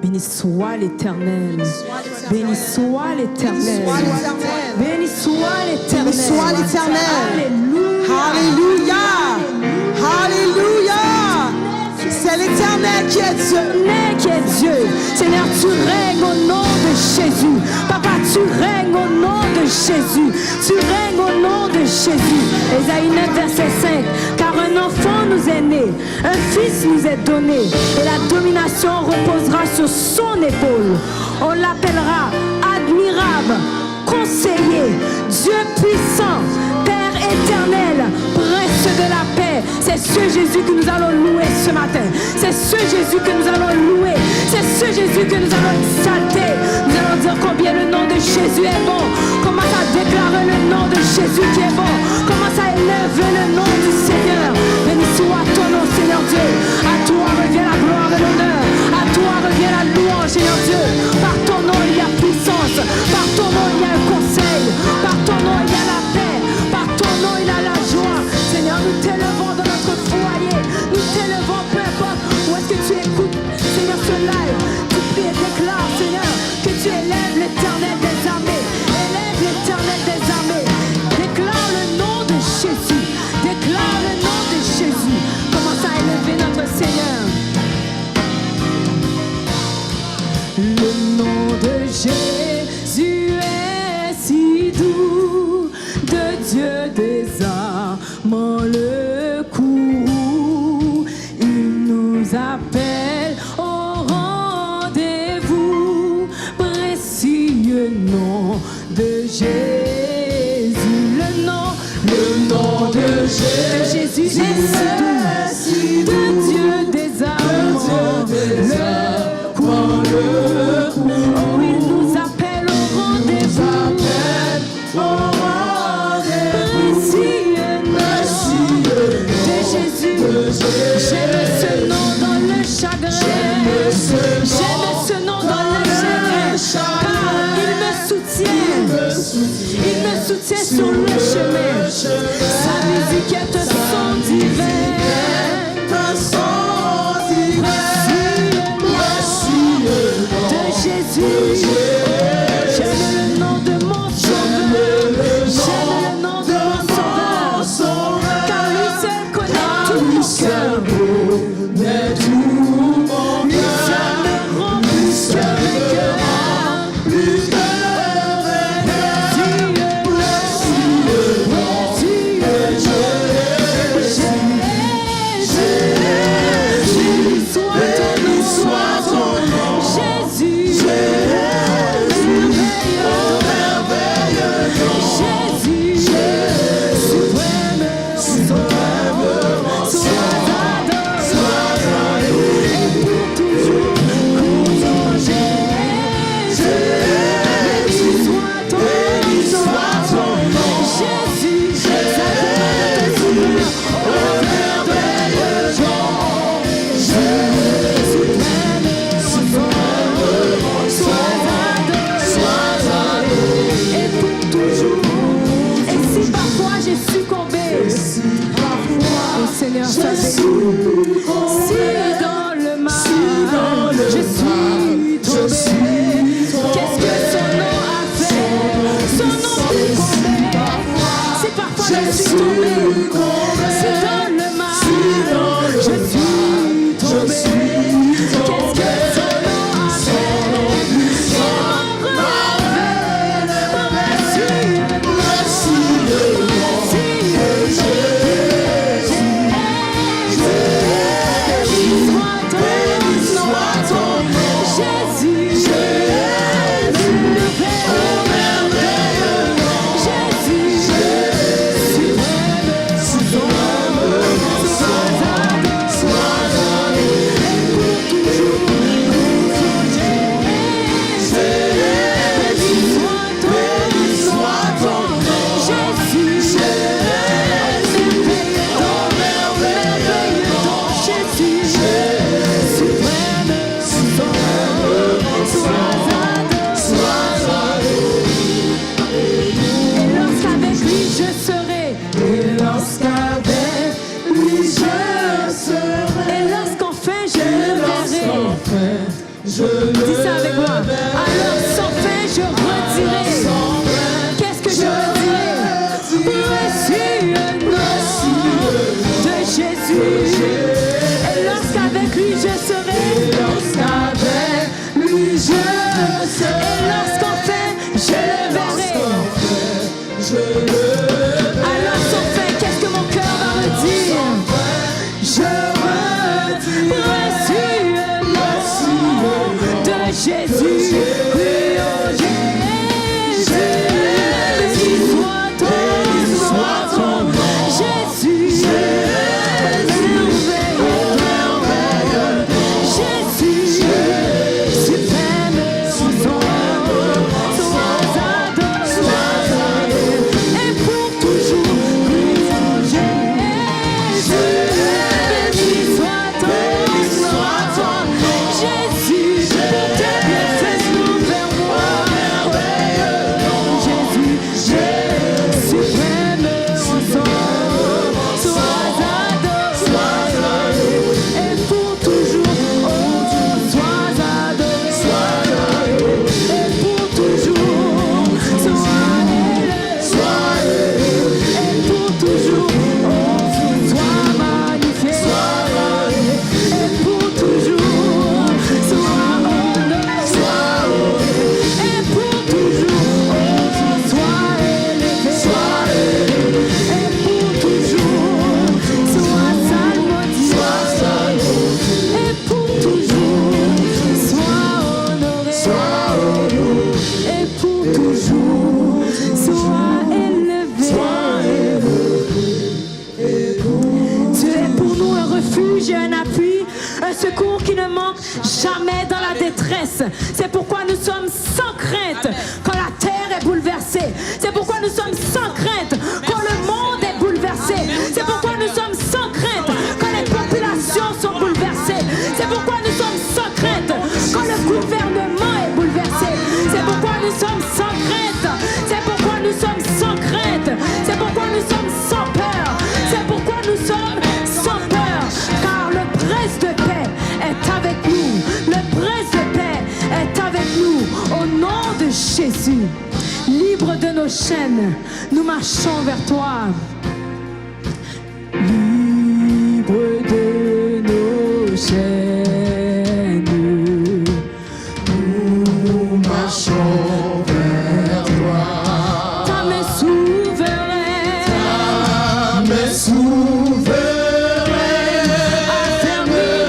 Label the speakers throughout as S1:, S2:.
S1: Béni soit l'Éternel. Béni soit l'Éternel. Béni soit l'Éternel.
S2: Béni soit l'Éternel. Alléluia. Alléluia. C'est l'Éternel qui est Dieu.
S1: Qui est Dieu. Seigneur, tu règnes au nom de Jésus. Papa, tu règnes au nom de Jésus. Tu règnes au nom de Jésus. Ésaïe 9, verset 5. Car un enfant nous est né, un fils nous est donné, et la domination reposera sur son épaule. On l'appellera admirable, conseiller, Dieu puissant, Père éternel, prince de la paix. C'est ce Jésus que nous allons louer ce matin. C'est ce Jésus que nous allons louer. C'est ce Jésus que nous allons exalter. Nous allons dire combien le nom de Jésus est bon. Commence à déclarer le nom de Jésus qui est bon. Commence à élever le nom du Seigneur. Béni soit ton nom, Seigneur Dieu. À toi revient la gloire et l'honneur. À toi revient la louange, Seigneur Dieu. Par ton nom il y a puissance. Par ton nom il y a un conseil. Par ton nom il y a la paix. Par ton nom il y a la joie. Seigneur, nous t'élevons dans notre foyer. Nous t'élevons peu importe où est-ce que tu écoutes, Seigneur, ce live. Tu pries et déclares, Seigneur, que tu élèves l'Éternel des armées. Élève l'Éternel des armées. Déclare le nom de Jésus. Déclare le nom de Jésus. Commence à élever notre Seigneur. Le nom de Jésus est si doux, de Dieu des armes le courroux. Il nous appelle au rendez-vous, précieux nom de Jésus. Le nom de Jésus est si doux, de Dieu des armes le courroux. Oh, il nous appelle au rendez-vous. J'aime ce nom dans le chagrin. J'aime ce nom dans le chagrin. Car il me soutient. Il me soutient sur le chemin. Sa musique est un son divin. De Jésus. J'aime le nom de mon sauveur. J'aime le nom de mon sauveur. Car lui seul connaît tout mon cœur. Lui seul me rend plus que vainqueur. Seigneur, si dans le mal, je suis tombé, qu'est-ce que son nom a fait? Son nom est tombé. Si parfois je suis tombé, si dans le mal, je suis tombé, qu'est-ce que son nom a fait? Il m'a Jésus. Et lorsqu'avec lui je serai. Et lorsqu'enfin je le verrai. Alors sans fin, qu'est-ce que mon cœur va me dire? Je reçus de Jésus. Oui, oh Jésus, béni soit ton nom. Jésus, merveilleux. Jésus, suprême en son sois adoré. Et pour toujours, Jésus, béni soit ton nom. Jésus, pour tes bienfaits envers moi. Jésus, suprême en son sois adoré. Et pour toujours, oh, sois adoré. Et pour toujours, sois élevé. Et pour toujours, oh, sois magnifié. Et pour toujours, sois honoré. Et pour toujours, oh, sois élevé. Et pour toujours, sois salmodié. Et pour toujours, sois honoré. Et pour toujours, sois élevé. Tu es pour nous un refuge et un appui, un secours qui ne manque jamais dans la détresse. C'est pourquoi nous sommes sans crainte quand la terre est bouleversée. C'est pourquoi nous sommes sans crainte quand le monde est bouleversé. C'est pourquoi nous sommes sans crainte quand les populations sont bouleversées. C'est pourquoi nous sommes sans crainte quand le gouvernement est bouleversé. C'est pourquoi nous sommes sans crainte. C'est pourquoi nous sommes sans crainte. C'est pourquoi nous sommes sans peur. C'est pourquoi nous sommes sans peur. Car le prince de paix est avec nous. Le prince de paix est avec nous. Au nom de Jésus, libre de nos chaînes, nous marchons vers toi. Libre de nos chaînes, nous marchons vers toi. Ta main souveraine, affermis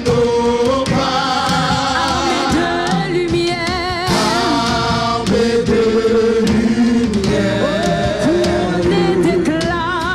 S1: nos pas, armée de lumière, couronnée d'éclat.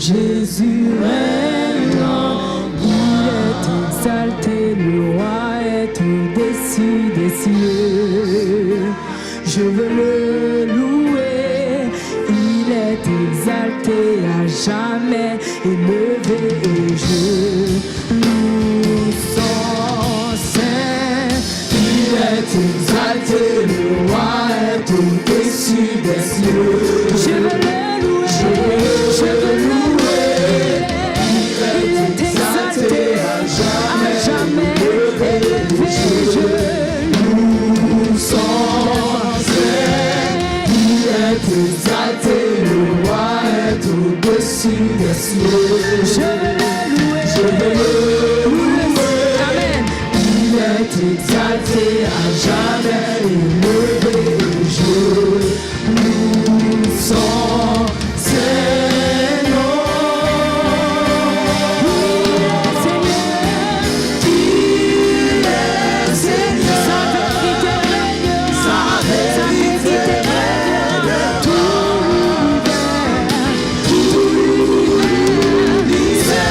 S1: Jésus règne, il est exalté, le roi est au-dessus des cieux. Je veux le louer, il est exalté à jamais, élevé et je loue son sein. Il est exalté, le roi est au-dessus des cieux. Je veux le louer, je veux le louer. Il est exalté à jamais, élevé, je loue son sein. Il est exalté, le roi est au-dessus des cieux. Je veux le louer, je veux le louer. Amen. Il est exalté à jamais, élevé, je loue son Seigneur. Il est Seigneur, sa vérité règne, sa vérité règne, tout l'univers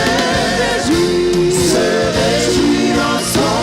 S1: se réjouit en son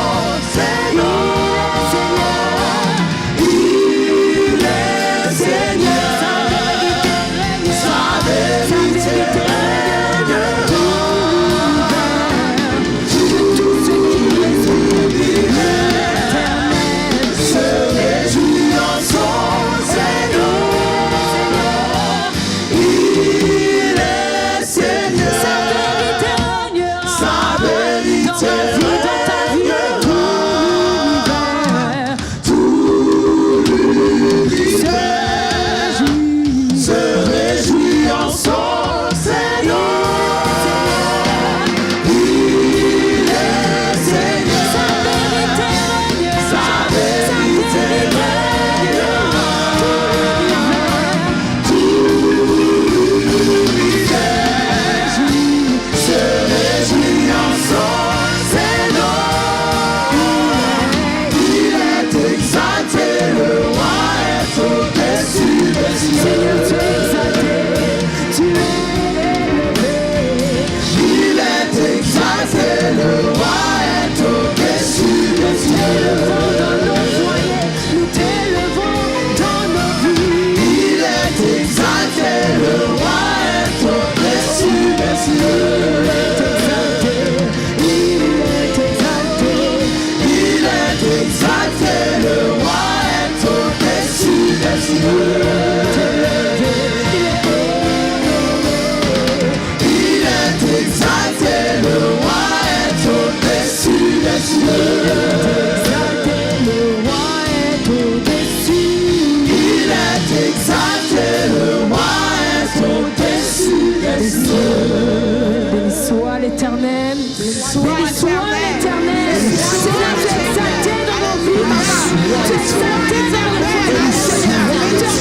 S1: l'Éternel. Béni soit l'Éternel. Seigneur, tu es exalté dans nos vies, papa. Tu es exalté dans nos vies. Tu es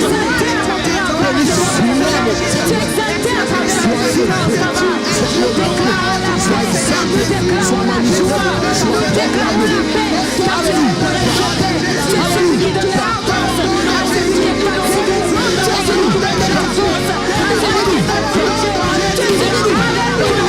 S1: exalté à travers la parole. Tu es exalté à travers la silence, papa. Nous déclarons la paix. Nous déclarons la joie. Nous déclarons la paix. Car tu es pour exalter. Tu es celui qui donne la force à celui qui est fatigué. Tu es celui qui donne la force à celui qui est fatigué. Tu es celui qui donne la force.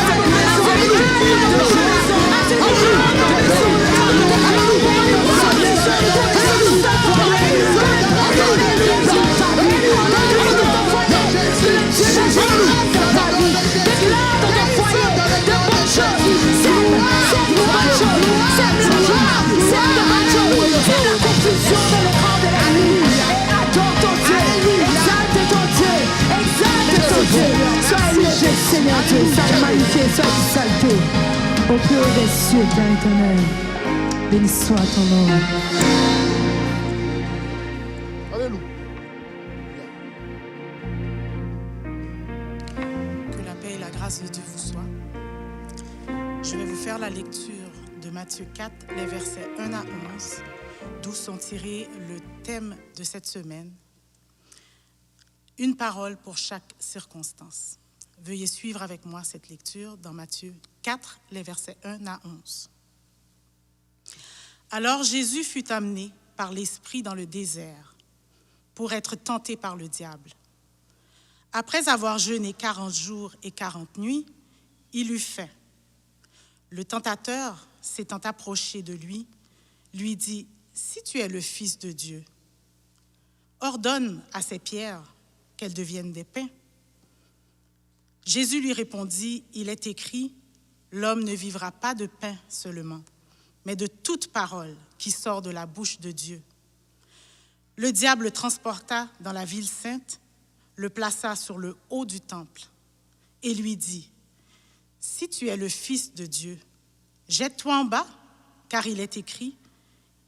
S1: Seigneur Dieu, sois magnifié, sois exalté au plus haut des cieux, Père éternel. Béni soit ton nom.
S3: Alléluia.
S4: Que la paix et la grâce de Dieu vous soient. Je vais vous faire la lecture de Matthieu 4, les versets 1 à 11, d'où sont tirés le thème de cette semaine. Une parole pour chaque circonstance. Veuillez suivre avec moi cette lecture dans Matthieu 4, les versets 1 à 11. Alors Jésus fut amené par l'Esprit dans le désert pour être tenté par le diable. Après avoir jeûné 40 jours et 40 nuits, il eut faim. Le tentateur, s'étant approché de lui, lui dit, « Si tu es le Fils de Dieu, ordonne à ces pierres qu'elles deviennent des pains. » Jésus lui répondit, « Il est écrit, l'homme ne vivra pas de pain seulement, mais de toute parole qui sort de la bouche de Dieu. » Le diable le transporta dans la ville sainte, le plaça sur le haut du temple et lui dit, « Si tu es le Fils de Dieu, jette-toi en bas, car il est écrit,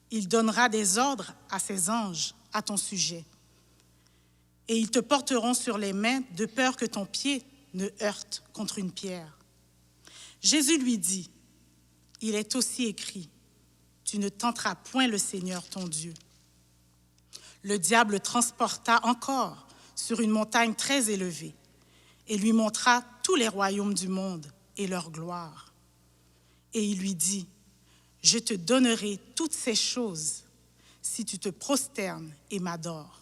S4: il donnera des ordres à ses anges à ton sujet, et ils te porteront sur les mains de peur que ton pied ne heurte contre une pierre. » Jésus lui dit, « Il est aussi écrit, tu ne tenteras point le Seigneur ton Dieu. » Le diable le transporta encore sur une montagne très élevée et lui montra tous les royaumes du monde et leur gloire. Et il lui dit, « Je te donnerai toutes ces choses si tu te prosternes et m'adores. »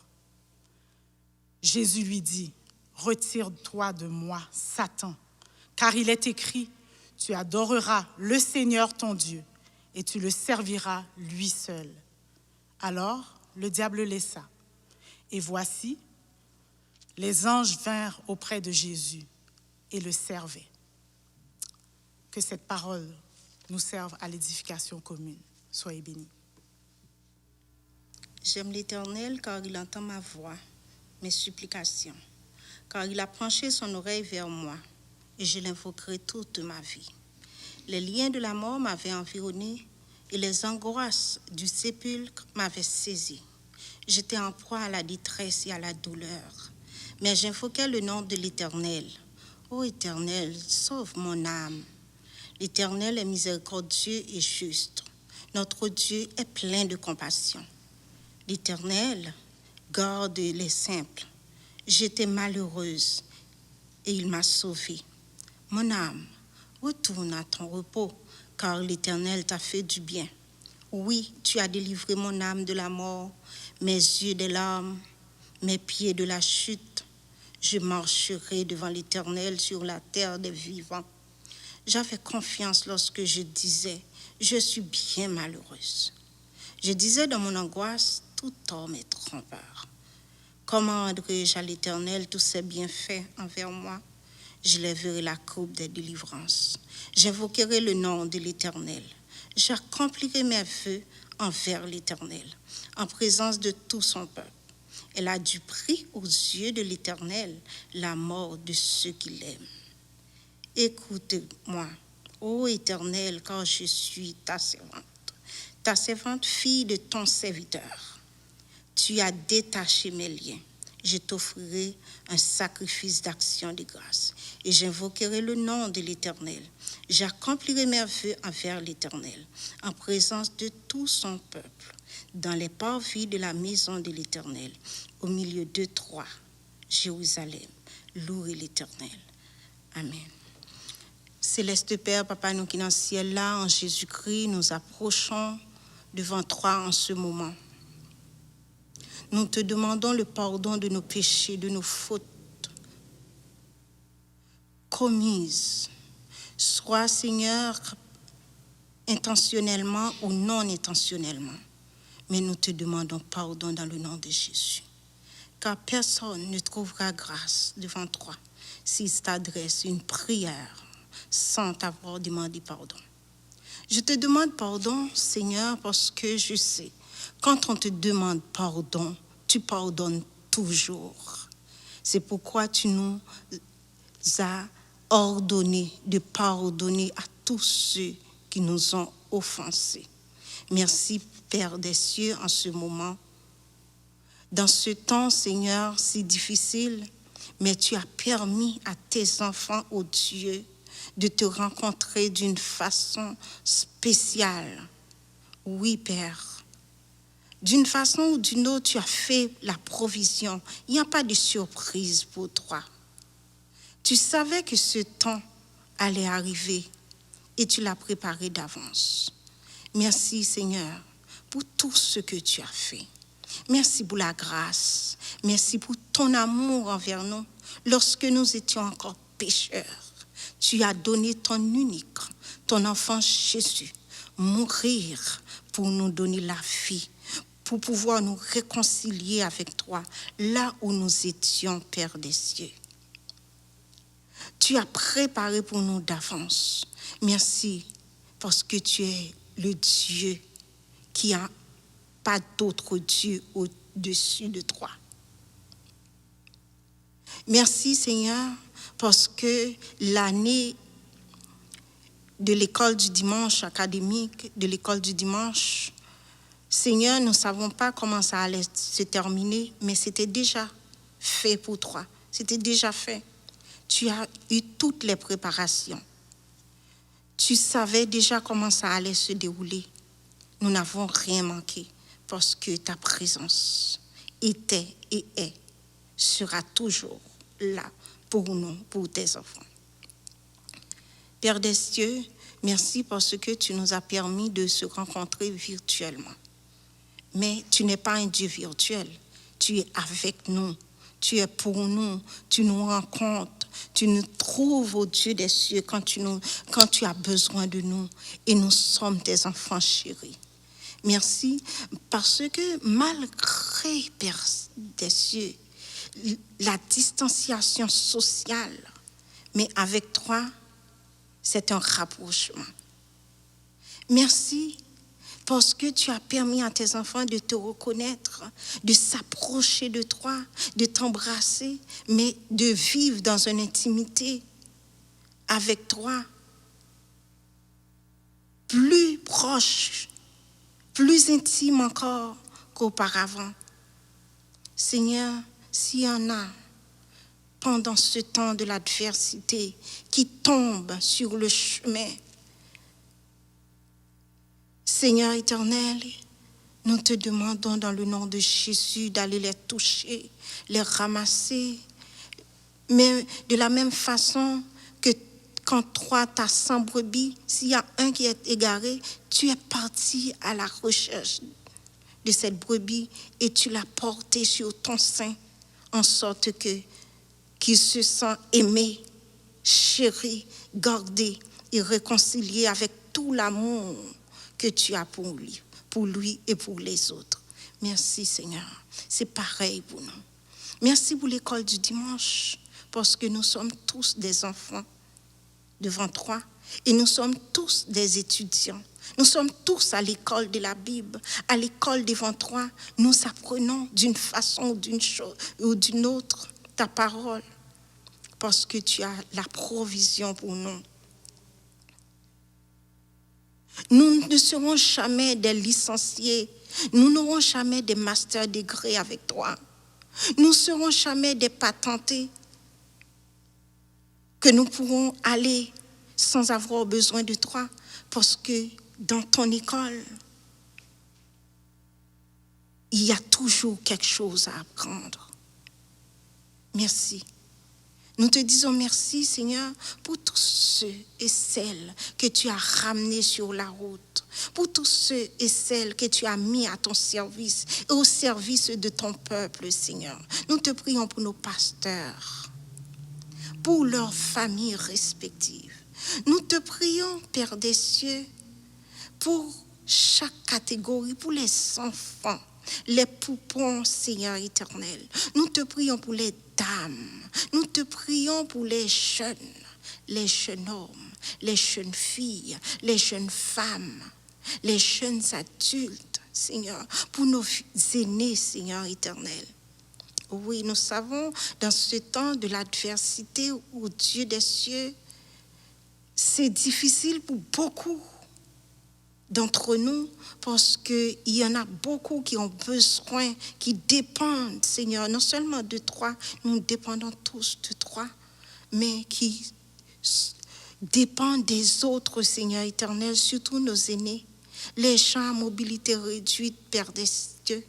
S4: Jésus lui dit, « Retire-toi de moi, Satan, car il est écrit, tu adoreras le Seigneur ton Dieu et tu le serviras lui seul. » Alors le diable le laissa. Et voici, les anges vinrent auprès de Jésus et le servaient. Que cette parole nous serve à l'édification commune. Soyez bénis.
S3: J'aime l'Éternel car il entend ma voix, mes supplications, car il a penché son oreille vers moi et je l'invoquerai toute ma vie. Les liens de la mort m'avaient environné et les angoisses du sépulcre m'avaient saisi. J'étais en proie à la détresse et à la douleur, mais j'invoquais le nom de l'Éternel. Ô Éternel, sauve mon âme. L'Éternel est miséricordieux et juste. Notre Dieu est plein de compassion. L'Éternel garde les simples. J'étais malheureuse et il m'a sauvée. Mon âme, retourne à ton repos, car l'Éternel t'a fait du bien. Oui, tu as délivré mon âme de la mort, mes yeux des larmes, mes pieds de la chute. Je marcherai devant l'Éternel sur la terre des vivants. J'avais confiance lorsque je disais, je suis bien malheureuse. Je disais dans mon angoisse, tout homme est trompeur. Comment rendrai-je à l'Éternel tous ses bienfaits envers moi? Je lèverai la coupe des délivrances. J'invoquerai le nom de l'Éternel. J'accomplirai mes vœux envers l'Éternel, en présence de tout son peuple. Elle a du prix aux yeux de l'Éternel la mort de ceux qui l'aiment. Écoute-moi, ô Éternel, car je suis ta servante fille de ton serviteur. Tu as détaché mes liens. Je t'offrirai un sacrifice d'action de grâce et j'invoquerai le nom de l'Éternel. J'accomplirai mes vœux envers l'Éternel, en présence de tout son peuple, dans les parvis de la maison de l'Éternel, au milieu de toi, Jérusalem. Louez l'Éternel. Amen. Céleste Père, Papa, nous qui dans le ciel là, en Jésus-Christ, nous approchons devant toi en ce moment. Nous te demandons le pardon de nos péchés, de nos fautes commises, soit, Seigneur, intentionnellement ou non intentionnellement. Mais nous te demandons pardon dans le nom de Jésus. Car personne ne trouvera grâce devant toi s'il t'adresse une prière sans t'avoir demandé pardon. Je te demande pardon, Seigneur, parce que je sais, quand on te demande pardon, tu pardonnes toujours. C'est pourquoi tu nous as ordonné de pardonner à tous ceux qui nous ont offensés. Merci, Père des cieux, en ce moment. Dans ce temps, Seigneur, si difficile, mais tu as permis à tes enfants, ô Dieu, de te rencontrer d'une façon spéciale. Oui, Père. D'une façon ou d'une autre, tu as fait la provision. Il n'y a pas de surprise pour toi. Tu savais que ce temps allait arriver et tu l'as préparé d'avance. Merci, Seigneur, pour tout ce que tu as fait. Merci pour la grâce. Merci pour ton amour envers nous. Lorsque nous étions encore pécheurs, tu as donné ton unique, ton enfant Jésus, mourir pour nous donner la vie, pour pouvoir nous réconcilier avec toi, là où nous étions, Père des cieux. Tu as préparé pour nous d'avance. Merci, parce que tu es le Dieu qui n'a pas d'autre Dieu au-dessus de toi. Merci, Seigneur, parce que l'année de l'école du dimanche académique, de l'école du dimanche, Seigneur, nous ne savons pas comment ça allait se terminer, mais c'était déjà fait pour toi. C'était déjà fait. Tu as eu toutes les préparations. Tu savais déjà comment ça allait se dérouler. Nous n'avons rien manqué parce que ta présence était et est, sera toujours là pour nous, pour tes enfants. Père des cieux, merci parce que tu nous as permis de se rencontrer virtuellement. Mais tu n'es pas un Dieu virtuel. Tu es avec nous. Tu es pour nous. Tu nous rencontres. Tu nous trouves au Dieu des cieux quand tu as besoin de nous. Et nous sommes tes enfants chéris. Merci parce que malgré, Père des cieux, la distanciation sociale, mais avec toi, c'est un rapprochement. Merci parce que tu as permis à tes enfants de te reconnaître, de s'approcher de toi, de t'embrasser, mais de vivre dans une intimité avec toi, plus proche, plus intime encore qu'auparavant. Seigneur, s'il y en a pendant ce temps de l'adversité qui tombent sur le chemin, Seigneur éternel, nous te demandons dans le nom de Jésus d'aller les toucher, les ramasser, mais de la même façon que quand toi, t'as 100 brebis, s'il y a un qui est égaré, tu es parti à la recherche de cette brebis et tu l'as porté sur ton sein en sorte qu'il se sent aimé, chéri, gardé et réconcilié avec tout l'amour que tu as pour lui et pour les autres. Merci Seigneur, c'est pareil pour nous. Merci pour l'école du dimanche, parce que nous sommes tous des enfants devant toi et nous sommes tous des étudiants. Nous sommes tous à l'école de la Bible, à l'école devant toi. Nous apprenons d'une façon ou d'une autre ta parole, parce que tu as la provision pour nous. Nous ne serons jamais des licenciés. Nous n'aurons jamais des master degrés avec toi. Nous ne serons jamais des patentés que nous pourrons aller sans avoir besoin de toi, parce que dans ton école, il y a toujours quelque chose à apprendre. Merci. Nous te disons merci, Seigneur, pour tous ceux et celles que tu as ramenés sur la route, pour tous ceux et celles que tu as mis à ton service et au service de ton peuple, Seigneur. Nous te prions pour nos pasteurs, pour leurs familles respectives. Nous te prions, Père des cieux, pour chaque catégorie, pour les enfants, les poupons, Seigneur éternel. Nous te prions pour les dames. Nous te prions pour les jeunes hommes, les jeunes filles, les jeunes femmes, les jeunes adultes, Seigneur, pour nos aînés, Seigneur éternel. Oui, nous savons, dans ce temps de l'adversité au Dieu des cieux, c'est difficile pour beaucoup d'entre nous, parce qu'il y en a beaucoup qui ont besoin, qui dépendent, Seigneur, non seulement de toi, nous dépendons tous de toi, mais qui dépendent des autres, Seigneur éternel, surtout nos aînés, les gens à mobilité réduite, Père des cieux.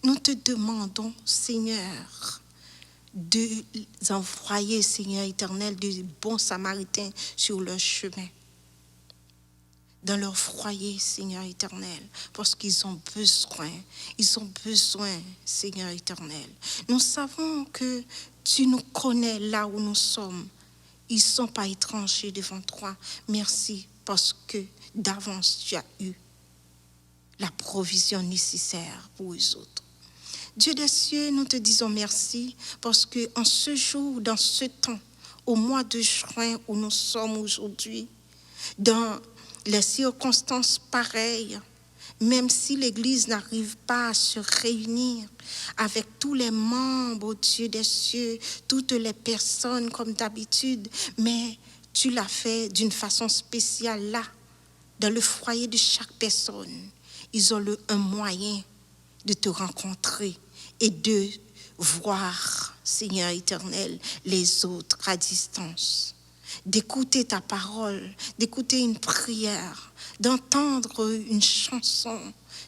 S3: Nous te demandons, Seigneur, de envoyer, Seigneur éternel, de bons samaritains sur leur chemin, dans leur foyer, Seigneur éternel, parce qu'ils ont besoin, Seigneur éternel. Nous savons que tu nous connais là où nous sommes. Ils ne sont pas étrangers devant toi. Merci parce que d'avance, tu as eu la provision nécessaire pour eux autres. Dieu des cieux, nous te disons merci parce que en ce jour, dans ce temps, au mois de juin où nous sommes aujourd'hui, dans les circonstances pareilles, même si l'Église n'arrive pas à se réunir avec tous les membres, Dieu des cieux, toutes les personnes comme d'habitude, mais tu l'as fait d'une façon spéciale là, dans le foyer de chaque personne. Ils ont un moyen de te rencontrer et de voir, Seigneur éternel, les autres à distance, d'écouter ta parole, d'écouter une prière, d'entendre une chanson,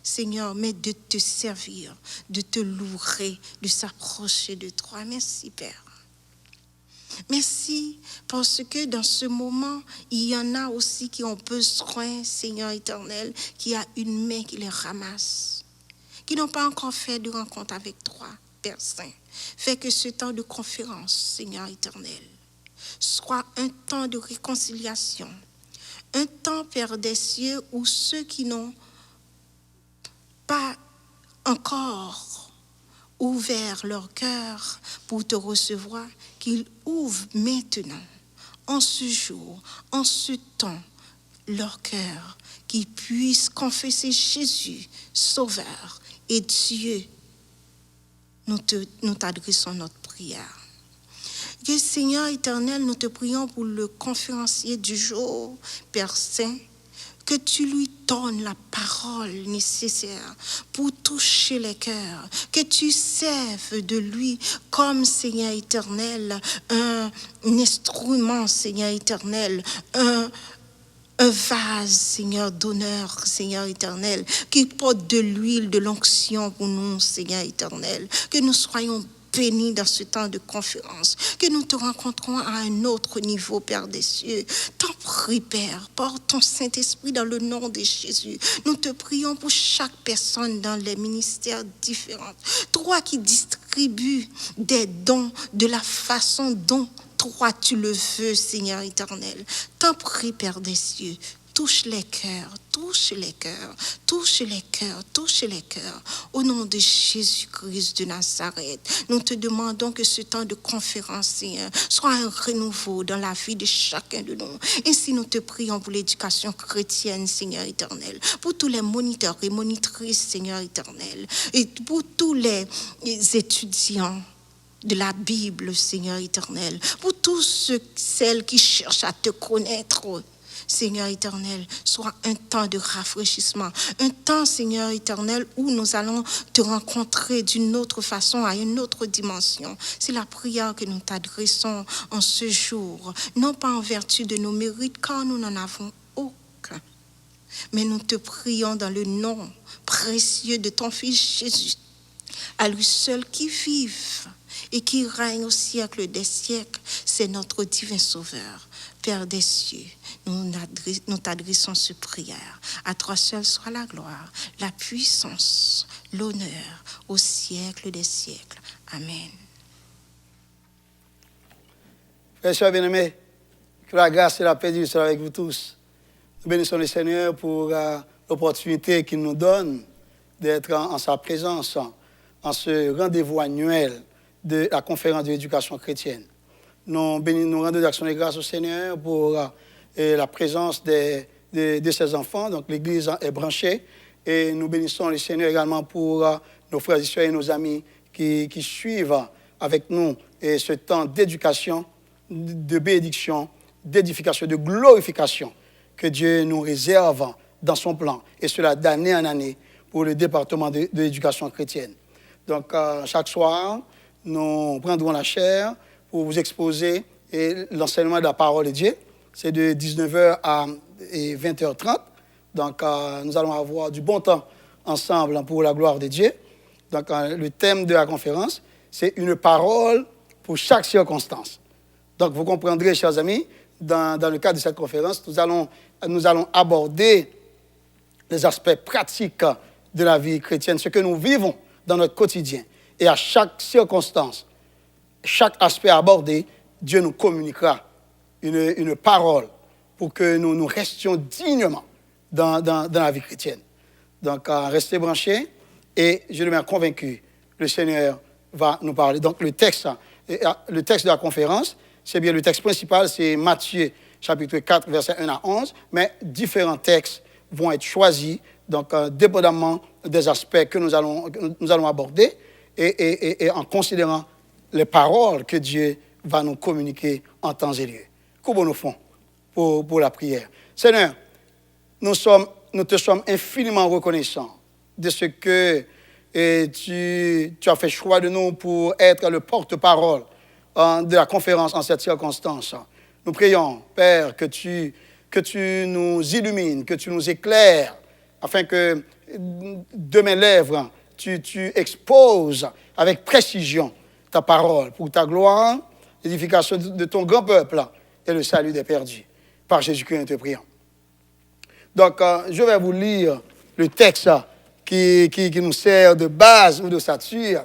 S3: Seigneur, mais de te servir, de te louer, de s'approcher de toi. Merci, Père. Merci parce que dans ce moment, il y en a aussi qui ont besoin, Seigneur éternel, qui a une main qui les ramasse, qui n'ont pas encore fait de rencontre avec toi, Père Saint. Fais que ce temps de conférence, Seigneur éternel, soit un temps de réconciliation, un temps, Père des cieux, où ceux qui n'ont pas encore ouvert leur cœur pour te recevoir, qu'ils ouvrent maintenant, en ce jour, en ce temps, leur cœur, qu'ils puissent confesser Jésus, Sauveur et Dieu. Nous t'adressons notre prière. Que Seigneur éternel, nous te prions pour le conférencier du jour, Père Saint, que tu lui donnes la parole nécessaire pour toucher les cœurs, que tu serves de lui comme, Seigneur éternel, un instrument, Seigneur éternel, un vase, Seigneur, d'honneur, Seigneur éternel, qui porte de l'huile, de l'onction pour nous, Seigneur éternel, que nous soyons bénis dans ce temps de conférence, que nous te rencontrons à un autre niveau, Père des cieux. T'en prie, Père, porte ton Saint-Esprit dans le nom de Jésus. Nous te prions pour chaque personne dans les ministères différents. Toi qui distribues des dons de la façon dont toi tu le veux, Seigneur éternel. T'en prie, Père des cieux. Touche les cœurs, touche les cœurs, touche les cœurs, touche les cœurs. Au nom de Jésus-Christ de Nazareth, nous te demandons que ce temps de conférence, Seigneur, soit un renouveau dans la vie de chacun de nous. Ainsi, nous te prions pour l'éducation chrétienne, Seigneur éternel, pour tous les moniteurs et monitrices, Seigneur éternel, et pour tous les étudiants de la Bible, Seigneur éternel, pour tous celles qui cherchent à te connaître, Seigneur éternel, soit un temps de rafraîchissement, un temps, Seigneur éternel, où nous allons te rencontrer d'une autre façon, à une autre dimension. C'est la prière que nous t'adressons en ce jour, non pas en vertu de nos mérites, car nous n'en avons aucun, mais nous te prions dans le nom précieux de ton Fils Jésus, à lui seul qui vive et qui règne au siècle des siècles, c'est notre divin Sauveur. Père des cieux, nous t'adressons cette prière. À toi seul soit la gloire, la puissance, l'honneur au siècle des siècles. Amen.
S5: Frères et sœurs bien-aimés, que la grâce et la paix de Dieu soient avec vous tous. Nous bénissons le Seigneur pour l'opportunité qu'il nous donne d'être en sa présence, en ce rendez-vous annuel de la conférence de l'éducation chrétienne. Nous rendons d'action de grâce au Seigneur pour la présence de ses enfants. Donc l'Église est branchée et nous bénissons le Seigneur également pour nos frères et sœurs et nos amis qui suivent avec nous ce temps d'éducation, de bénédiction, d'édification, de glorification que Dieu nous réserve dans son plan, et cela d'année en année pour le département de l'éducation chrétienne. Donc chaque soir, nous prendrons la chaire pour vous exposer l'enseignement de la parole de Dieu. C'est de 19h à 20h30. Donc, nous allons avoir du bon temps ensemble pour la gloire de Dieu. Donc, le thème de la conférence, c'est une parole pour chaque circonstance. Donc, vous comprendrez, chers amis, dans le cadre de cette conférence, nous allons aborder les aspects pratiques de la vie chrétienne, ce que nous vivons dans notre quotidien. Et à chaque circonstance, chaque aspect abordé, Dieu nous communiquera une parole pour que nous restions dignement dans la vie chrétienne. Donc, restez branchés et je demeure convaincu, le Seigneur va nous parler. Donc, le texte de la conférence, c'est bien le texte principal, c'est Matthieu chapitre 4, versets 1 à 11, mais différents textes vont être choisis, donc dépendamment des aspects que nous allons aborder et en considérant les paroles que Dieu va nous communiquer en temps et lieu. Comment nous font pour la prière? Seigneur, nous te sommes infiniment reconnaissants de ce que tu as fait choix de nous pour être le porte-parole de la conférence en cette circonstance. Nous prions, Père, que tu nous illumines, que tu nous éclaires, afin que de mes lèvres, tu exposes avec précision ta parole pour ta gloire, l'édification de ton grand peuple et le salut des perdus. Par Jésus-Christ, nous te prions. Donc, je vais vous lire le texte qui nous sert de base ou de statut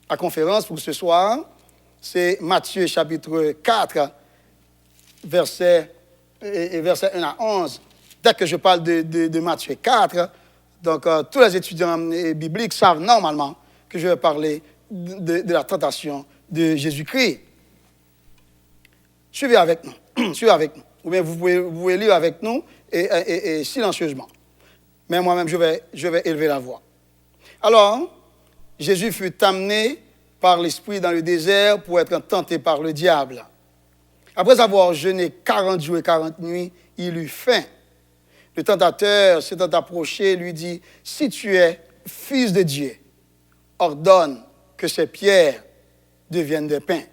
S5: à conférence pour ce soir. C'est Matthieu chapitre 4, versets 1 à 11. Dès que je parle de Matthieu 4, donc tous les étudiants bibliques savent normalement que je vais parler de la tentation de Jésus-Christ. Suivez avec nous. Suivez avec nous. Ou bien vous pouvez lire avec nous et silencieusement. Mais moi-même, je vais élever la voix. Alors, Jésus fut amené par l'Esprit dans le désert pour être tenté par le diable. Après avoir jeûné 40 jours et 40 nuits, il eut faim. Le tentateur s'étant approché, lui dit, « Si tu es fils de Dieu, ordonne que ces pierres deviennent des pains. »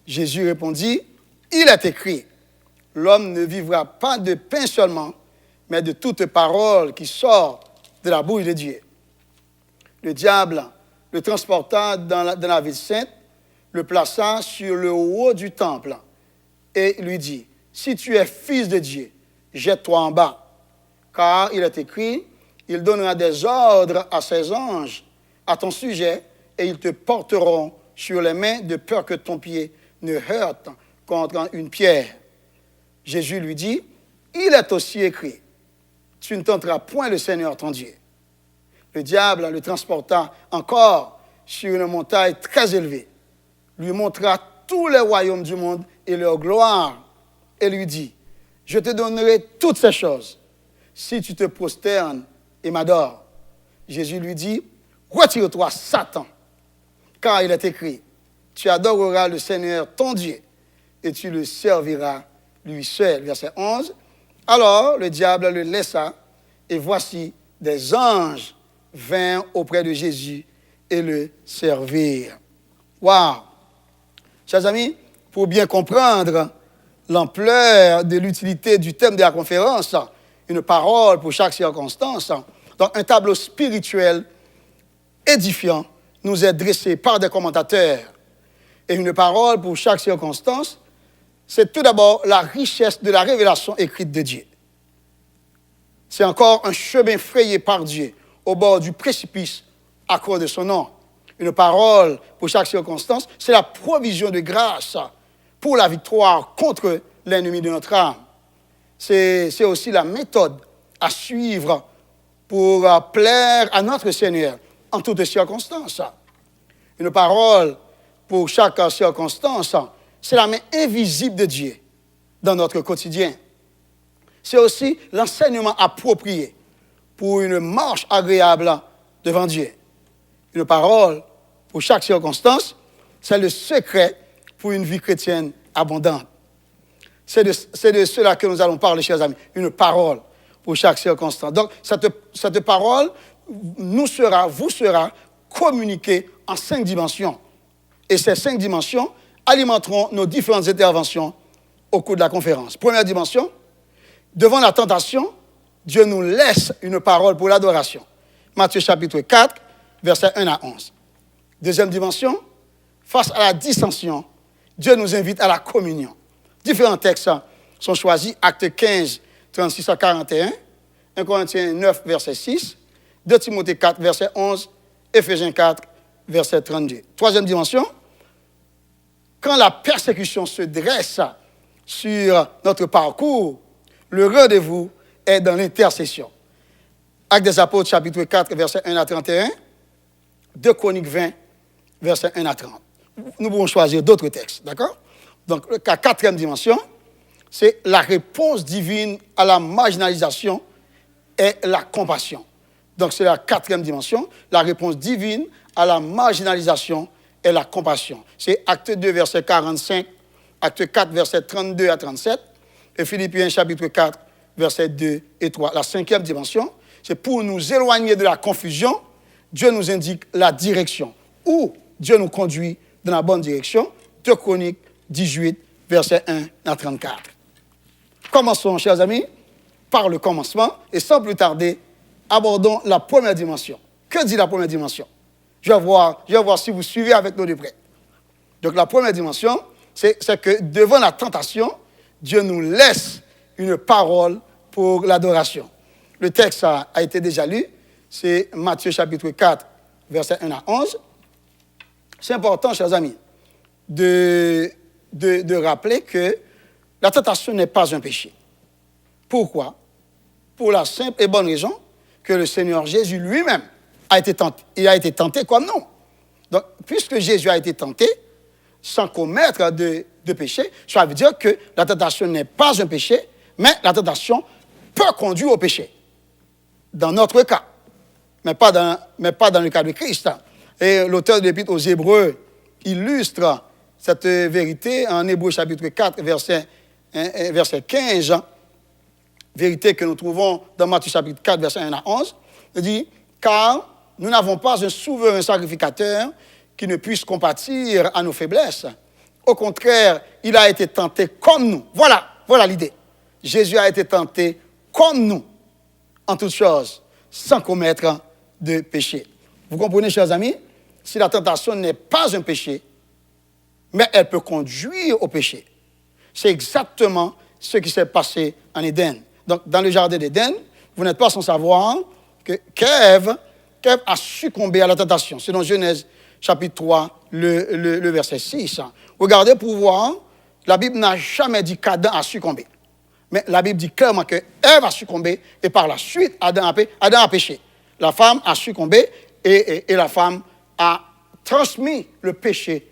S5: Jésus répondit, « Il est écrit, l'homme ne vivra pas de pain seulement, mais de toute parole qui sort de la bouche de Dieu. » Le diable le transporta dans la ville sainte, le plaça sur le haut du temple et lui dit, « Si tu es fils de Dieu, jette-toi en bas, car il est écrit, il donnera des ordres à ses anges à ton sujet et ils te porteront sur les mains de peur que ton pied ne heurte contre une pierre. » Jésus lui dit, « Il est aussi écrit, tu ne tenteras point le Seigneur ton Dieu. » Le diable le transporta encore sur une montagne très élevée, lui montra tous les royaumes du monde et leur gloire, et lui dit, « Je te donnerai toutes ces choses, si tu te prosternes et m'adores. » Jésus lui dit, « Retire-toi, Satan, car il est écrit, tu adoreras le Seigneur ton Dieu, et tu le serviras lui seul. » Verset 11. Alors le diable le laissa, et voici des anges vinrent auprès de Jésus et le servirent. Waouh! Chers amis, pour bien comprendre l'ampleur de l'utilité du thème de la conférence, une parole pour chaque circonstance, donc un tableau spirituel édifiant nous est dressé par des commentateurs. Et une parole pour chaque circonstance, c'est tout d'abord la richesse de la révélation écrite de Dieu. C'est encore un chemin frayé par Dieu au bord du précipice à cause de son nom. Une parole pour chaque circonstance, c'est la provision de grâce pour la victoire contre l'ennemi de notre âme. C'est aussi la méthode à suivre pour plaire à notre Seigneur en toutes circonstances. Une parole pour chaque circonstance, c'est la main invisible de Dieu dans notre quotidien. C'est aussi l'enseignement approprié pour une marche agréable devant Dieu. Une parole pour chaque circonstance, c'est le secret pour une vie chrétienne abondante. C'est de cela que nous allons parler, chers amis. Une parole pour chaque circonstance. Donc, cette parole vous sera communiquée en 5 dimensions. Et ces 5 dimensions alimenteront nos différentes interventions au cours de la conférence. Première dimension, devant la tentation, Dieu nous laisse une parole pour l'adoration. Matthieu chapitre 4, versets 1 à 11. Deuxième dimension, face à la dissension, Dieu nous invite à la communion. Différents textes sont choisis. Acte 15, 36 à 41. 1 Corinthiens 9, verset 6. 2 Timothée 4, verset 11. Éphésiens 4, verset 32. Troisième dimension. Quand la persécution se dresse sur notre parcours, le rendez-vous est dans l'intercession. Actes des Apôtres, chapitre 4, verset 1 à 31. 2 Chroniques 20, verset 1 à 30. Nous pouvons choisir d'autres textes, d'accord? Donc, la quatrième dimension, c'est la réponse divine à la marginalisation et la compassion. Donc, c'est la quatrième dimension, la réponse divine à la marginalisation et la compassion. C'est Acte 2, verset 45, Acte 4, verset 32 à 37, et Philippiens, chapitre 4, verset 2 et 3. La cinquième dimension, c'est pour nous éloigner de la confusion, Dieu nous indique la direction, ou Dieu nous conduit dans la bonne direction. 2 Chroniques 18, verset 1 à 34. Commençons, chers amis, par le commencement, et sans plus tarder, abordons la première dimension. Que dit la première dimension? Je vais voir si vous suivez avec nous de près. Donc la première dimension, c'est que devant la tentation, Dieu nous laisse une parole pour l'adoration. Le texte a été déjà lu, c'est Matthieu chapitre 4, verset 1 à 11. C'est important, chers amis, de rappeler que la tentation n'est pas un péché. Pourquoi? Pour la simple et bonne raison que le Seigneur Jésus lui-même a été tenté comme nous. Donc, puisque Jésus a été tenté sans commettre de péché, ça veut dire que la tentation n'est pas un péché, mais la tentation peut conduire au péché. Dans notre cas, mais pas dans le cas de Christ. Et l'auteur de l'Épître aux Hébreux illustre cette vérité en Hébreux chapitre 4, verset 15, vérité que nous trouvons dans Matthieu chapitre 4, verset 1 à 11. Il dit, car nous n'avons pas un souverain sacrificateur qui ne puisse compatir à nos faiblesses. Au contraire, il a été tenté comme nous. Voilà l'idée. Jésus a été tenté comme nous, en toutes choses, sans commettre de péché. Vous comprenez, chers amis? Si la tentation n'est pas un péché, mais elle peut conduire au péché. C'est exactement ce qui s'est passé en Éden. Donc, dans le jardin d'Éden, vous n'êtes pas sans savoir que Ève a succombé à la tentation. C'est dans Genèse chapitre 3, le verset 6. Regardez pour voir, la Bible n'a jamais dit qu'Adam a succombé. Mais la Bible dit clairement que Ève a succombé et par la suite, Adam a péché. La femme a succombé et la femme a transmis le péché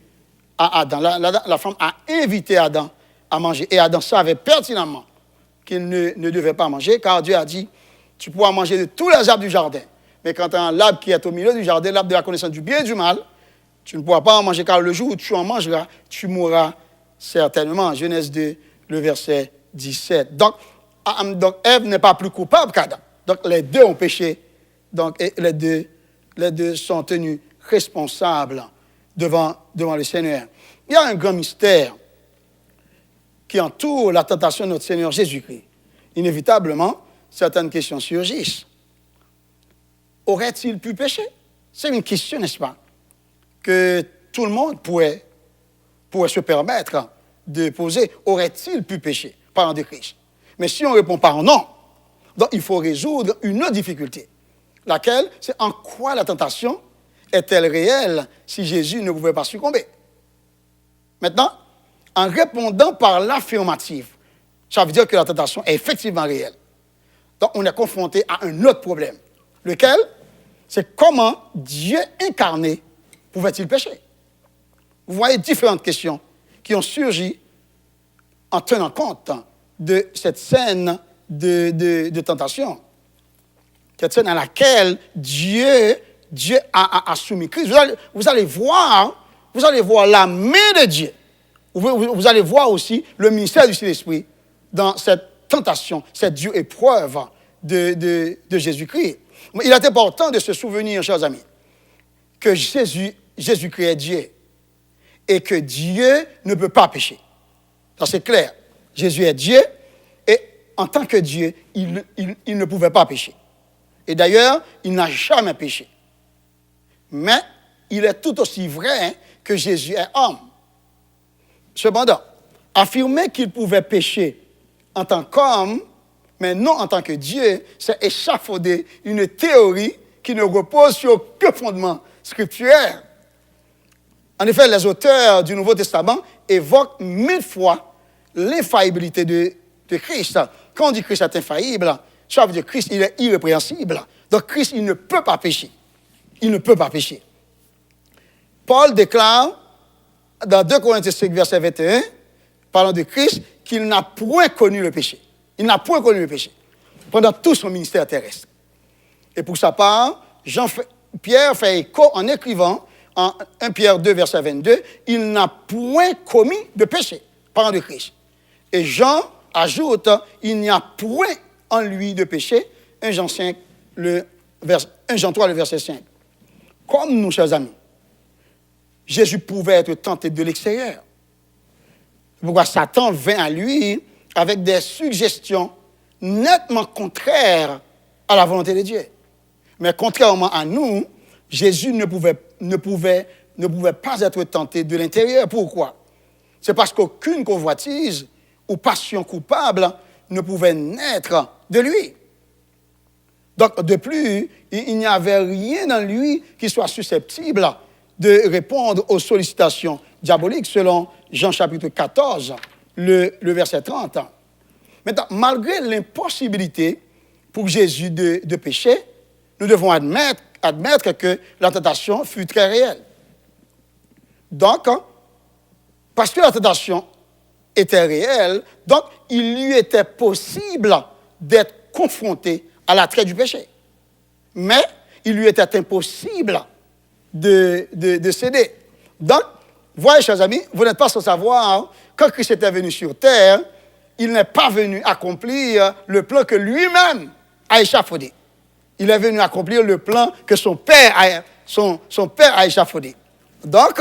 S5: à Adam. La femme a invité Adam à manger. Et Adam savait pertinemment qu'il ne devait pas manger, car Dieu a dit, tu pourras manger de tous les arbres du jardin. Mais quand tu as l'arbre qui est au milieu du jardin, l'arbre de la connaissance du bien et du mal, tu ne pourras pas en manger, car le jour où tu en mangeras, tu mourras certainement. Genèse 2, le verset 17. Donc Ève n'est pas plus coupable qu'Adam. Donc les deux ont péché. Donc et les deux sont tenus responsables devant le Seigneur. Il y a un grand mystère qui entoure la tentation de notre Seigneur Jésus-Christ. Inévitablement, certaines questions surgissent. Aurait-il pu pécher? C'est une question, n'est-ce pas, que tout le monde pourrait se permettre de poser. Aurait-il pu pécher parlant de Christ? Mais si on répond par non, donc il faut résoudre une autre difficulté, laquelle, c'est en quoi la tentation est-elle réelle si Jésus ne pouvait pas succomber? Maintenant, en répondant par l'affirmative, ça veut dire que la tentation est effectivement réelle. Donc, on est confronté à un autre problème, lequel, c'est comment Dieu incarné pouvait-il pécher? Vous voyez différentes questions qui ont surgi en tenant compte de cette scène de tentation. Cette scène à laquelle Dieu a soumis Christ. Vous allez voir la main de Dieu. Vous allez voir aussi le ministère du Saint-Esprit dans cette tentation, cette dure épreuve de Jésus-Christ. Il est important de se souvenir, chers amis, que Jésus-Christ est Dieu et que Dieu ne peut pas pécher. Ça, c'est clair. Jésus est Dieu et en tant que Dieu, il ne pouvait pas pécher. Et d'ailleurs, il n'a jamais péché. Mais il est tout aussi vrai que Jésus est homme. Cependant, Affirmer qu'il pouvait pécher en tant qu'homme, mais non en tant que Dieu, c'est échafauder une théorie qui ne repose sur aucun fondement scripturaire. En effet, les auteurs du Nouveau Testament évoquent 1000 fois l'infaillibilité de Christ. Quand on dit Christ est infaillible, ça veut dire que Christ il est irrépréhensible. Donc Christ, il ne peut pas pécher. Il ne peut pas pécher. Paul déclare dans 2 Corinthiens 5, verset 21, parlant de Christ, qu'il n'a point connu le péché. Il n'a point connu le péché pendant tout son ministère terrestre. Et pour sa part, Pierre fait écho en écrivant en 1 Pierre 2, verset 22, il n'a point commis de péché, parlant de Christ. Et Jean ajoute, il n'y a point en lui de péché, 1 Jean 3, le verset 5. Comme nous, chers amis, Jésus pouvait être tenté de l'extérieur. Pourquoi Satan vint à lui avec des suggestions nettement contraires à la volonté de Dieu. Mais contrairement à nous, Jésus ne pouvait pas être tenté de l'intérieur. Pourquoi? C'est parce qu'aucune convoitise ou passion coupable ne pouvait naître de lui. Donc, de plus, il n'y avait rien dans lui qui soit susceptible de répondre aux sollicitations diaboliques selon Jean chapitre 14, le verset 30. Maintenant, malgré l'impossibilité pour Jésus de pécher, nous devons admettre que la tentation fut très réelle. Donc, parce que la tentation était réelle, donc il lui était possible d'être confronté à l'attrait du péché. Mais il lui était impossible de céder. Donc, voyez, chers amis, vous n'êtes pas sans savoir, quand Christ était venu sur terre, il n'est pas venu accomplir le plan que lui-même a échafaudé. Il est venu accomplir le plan que son père a échafaudé. Donc,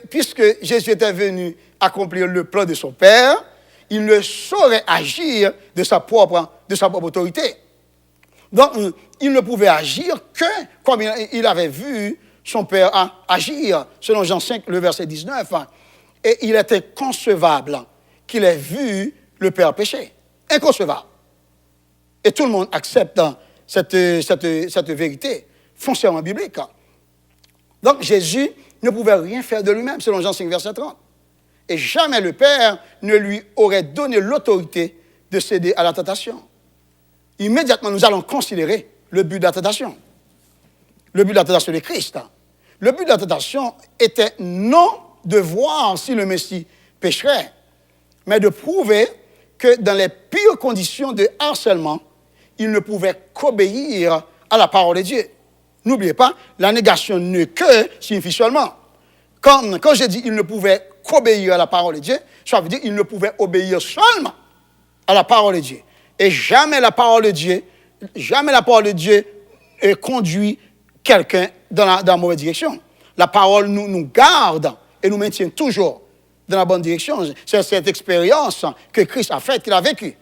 S5: puisque Jésus était venu accomplir le plan de son père, il ne saurait agir de sa propre autorité. Donc, il ne pouvait agir que comme il avait vu son père agir, selon Jean 5, le verset 19. Et il était concevable qu'il ait vu le père pécher. Inconcevable. Et tout le monde accepte cette vérité foncièrement biblique. Donc, Jésus ne pouvait rien faire de lui-même, selon Jean 5, verset 30. Et jamais le Père ne lui aurait donné l'autorité de céder à la tentation. Immédiatement, nous allons considérer le but de la tentation. Le but de la tentation de Christ. Le but de la tentation était non de voir si le Messie pécherait, mais de prouver que dans les pires conditions de harcèlement, il ne pouvait qu'obéir à la parole de Dieu. N'oubliez pas, la négation ne que signifie seulement. Quand j'ai dit il ne pouvait qu'obéir à la parole de Dieu, ça veut dire qu'il ne pouvait obéir seulement à la parole de Dieu. Et jamais la parole de Dieu conduit quelqu'un dans la mauvaise direction. La parole nous garde et nous maintient toujours dans la bonne direction. C'est cette expérience que Christ a faite, qu'il a vécue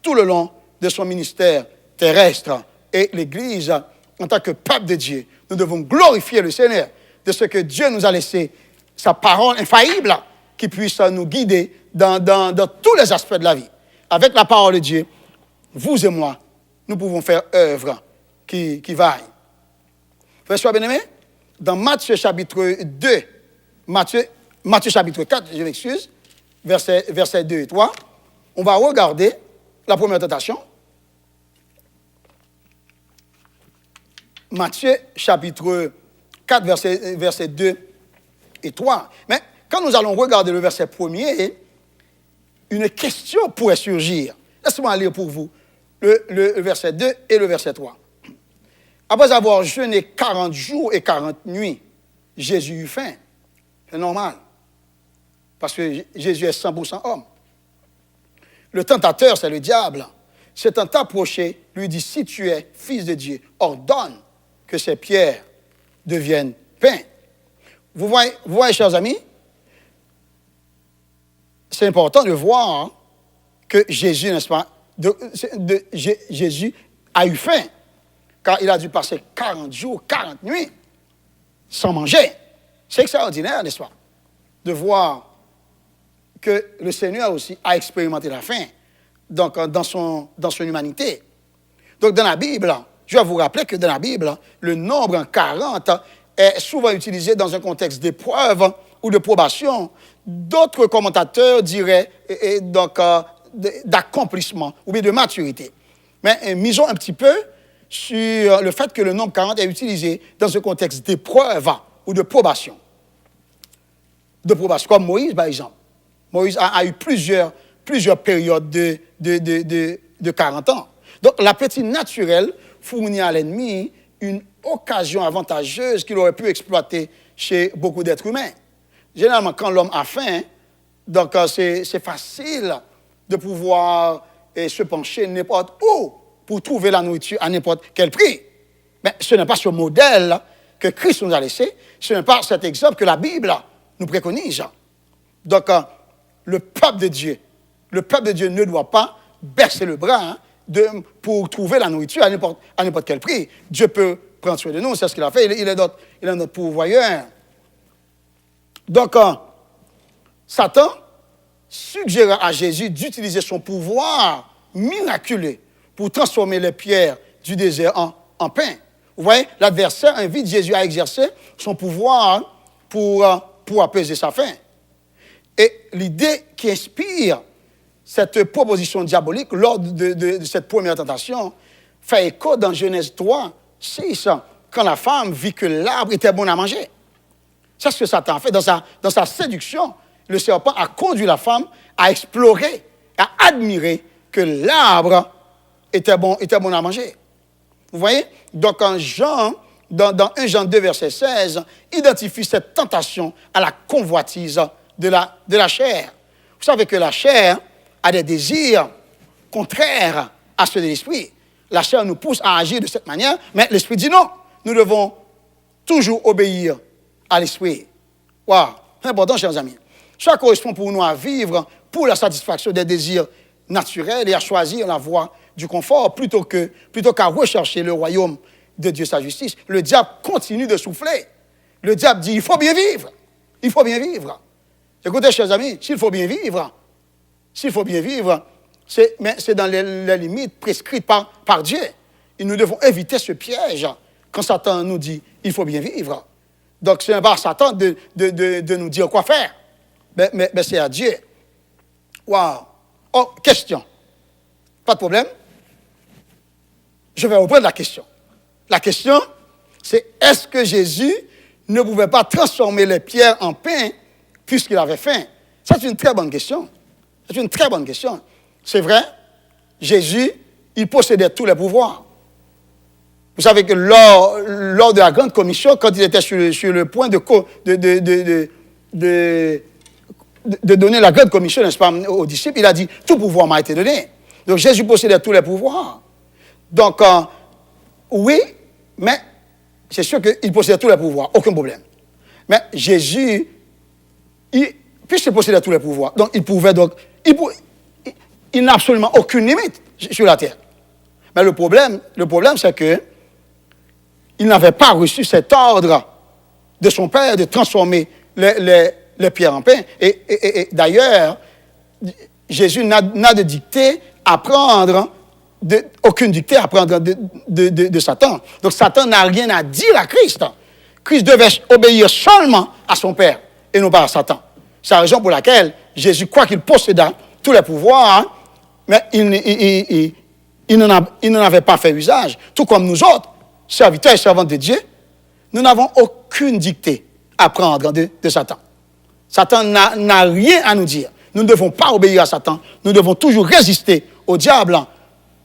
S5: tout le long de son ministère terrestre. Et l'Église, en tant que peuple de Dieu, nous devons glorifier le Seigneur de ce que Dieu nous a laissé, sa parole infaillible, qui puisse nous guider dans tous les aspects de la vie. Avec la parole de Dieu, vous et moi, nous pouvons faire œuvre qui vaille. Frères et sœurs bien-aimés, dans Matthieu chapitre 2, Matthieu chapitre 4, je m'excuse, versets 2 et 3, on va regarder la première tentation. Matthieu chapitre 4, versets 2 et 3. Mais quand nous allons regarder le verset premier, une question pourrait surgir. Laissez-moi lire pour vous le verset 2 et le verset 3. Après avoir jeûné 40 jours et 40 nuits, Jésus eut faim. C'est normal, parce que Jésus est 100% homme. Le tentateur, c'est le diable. S'étant approché, lui dit, si tu es fils de Dieu, ordonne que ces pierres deviennent pain. Vous voyez, chers amis, c'est important de voir que Jésus, n'est-ce pas, Jésus a eu faim, car il a dû passer 40 jours, 40 nuits sans manger. C'est extraordinaire, n'est-ce pas, de voir que le Seigneur aussi a expérimenté la faim, donc dans son humanité. Donc dans la Bible, je vais vous rappeler que dans la Bible, le nombre 40 est souvent utilisé dans un contexte d'épreuve ou de probation. D'autres commentateurs diraient donc d'accomplissement ou bien de maturité. Mais misons un petit peu sur le fait que le nombre 40 est utilisé dans un contexte d'épreuve ou de probation. De probation, comme Moïse, par exemple. Moïse a eu plusieurs périodes de 40 ans. Donc, la petite naturelle fournit à l'ennemi une occasion avantageuse qu'il aurait pu exploiter chez beaucoup d'êtres humains. Généralement, quand l'homme a faim, donc c'est facile de pouvoir se pencher n'importe où pour trouver la nourriture à n'importe quel prix. Mais ce n'est pas ce modèle que Christ nous a laissé, ce n'est pas cet exemple que la Bible nous préconise. Donc, le peuple de Dieu ne doit pas baisser le bras pour trouver la nourriture à n'importe quel prix. Dieu peut prendre soin de nous, c'est ce qu'il a fait, il est notre pourvoyeur. Donc, Satan suggéra à Jésus d'utiliser son pouvoir miraculeux pour transformer les pierres du désert en pain. Vous voyez, l'adversaire invite Jésus à exercer son pouvoir pour apaiser sa faim. Et l'idée qui inspire cette proposition diabolique lors de cette première tentation fait écho dans Genèse 3, 6, quand la femme vit que l'arbre était bon à manger. C'est ce que Satan a fait. Dans sa séduction, le serpent a conduit la femme à explorer, à admirer que l'arbre était bon à manger. Vous voyez? Donc, dans 1 Jean 2, verset 16, identifie cette tentation à la convoitise de la chair. Vous savez que la chair a des désirs contraires à ceux de l'esprit. La chair nous pousse à agir de cette manière, mais l'esprit dit non. Nous devons toujours obéir à l'esprit. Waouh, c'est important, chers amis. Ça correspond pour nous à vivre pour la satisfaction des désirs naturels et à choisir la voie du confort plutôt qu'à rechercher le royaume de Dieu, sa justice. Le diable continue de souffler. Le diable dit, il faut bien vivre. Il faut bien vivre. Écoutez, chers amis, s'il faut bien vivre, c'est dans les limites prescrites par Dieu. Et nous devons éviter ce piège quand Satan nous dit, il faut bien vivre. Donc, ce n'est pas à Satan de nous dire quoi faire. Mais c'est à Dieu. Waouh. Oh, question. Pas de problème. Je vais reprendre la question. La question, c'est est-ce que Jésus ne pouvait pas transformer les pierres en pain puisqu'il avait faim? C'est une très bonne question. C'est une très bonne question. C'est vrai, Jésus, il possédait tous les pouvoirs. Vous savez que lors de la Grande Commission, quand il était sur le point de donner la Grande Commission, n'est-ce pas, aux disciples, il a dit, tout pouvoir m'a été donné. Donc Jésus possédait tous les pouvoirs. Donc, oui, mais c'est sûr qu'il possédait tous les pouvoirs, aucun problème. Mais Jésus, puisqu'il possédait tous les pouvoirs, donc il n'a absolument aucune limite sur la terre. Mais le problème c'est que il n'avait pas reçu cet ordre de son Père de transformer les pierres en pain. Et d'ailleurs, Jésus n'a de dictée à prendre, aucune dictée à prendre de Satan. Donc Satan n'a rien à dire à Christ. Christ devait obéir seulement à son Père et non pas à Satan. C'est la raison pour laquelle Jésus, quoi qu'il possédât tous les pouvoirs, mais il n'en avait pas fait usage. Tout comme nous autres, serviteurs et servantes de Dieu, nous n'avons aucune dictée à prendre de Satan. Satan n'a rien à nous dire. Nous ne devons pas obéir à Satan. Nous devons toujours résister au diable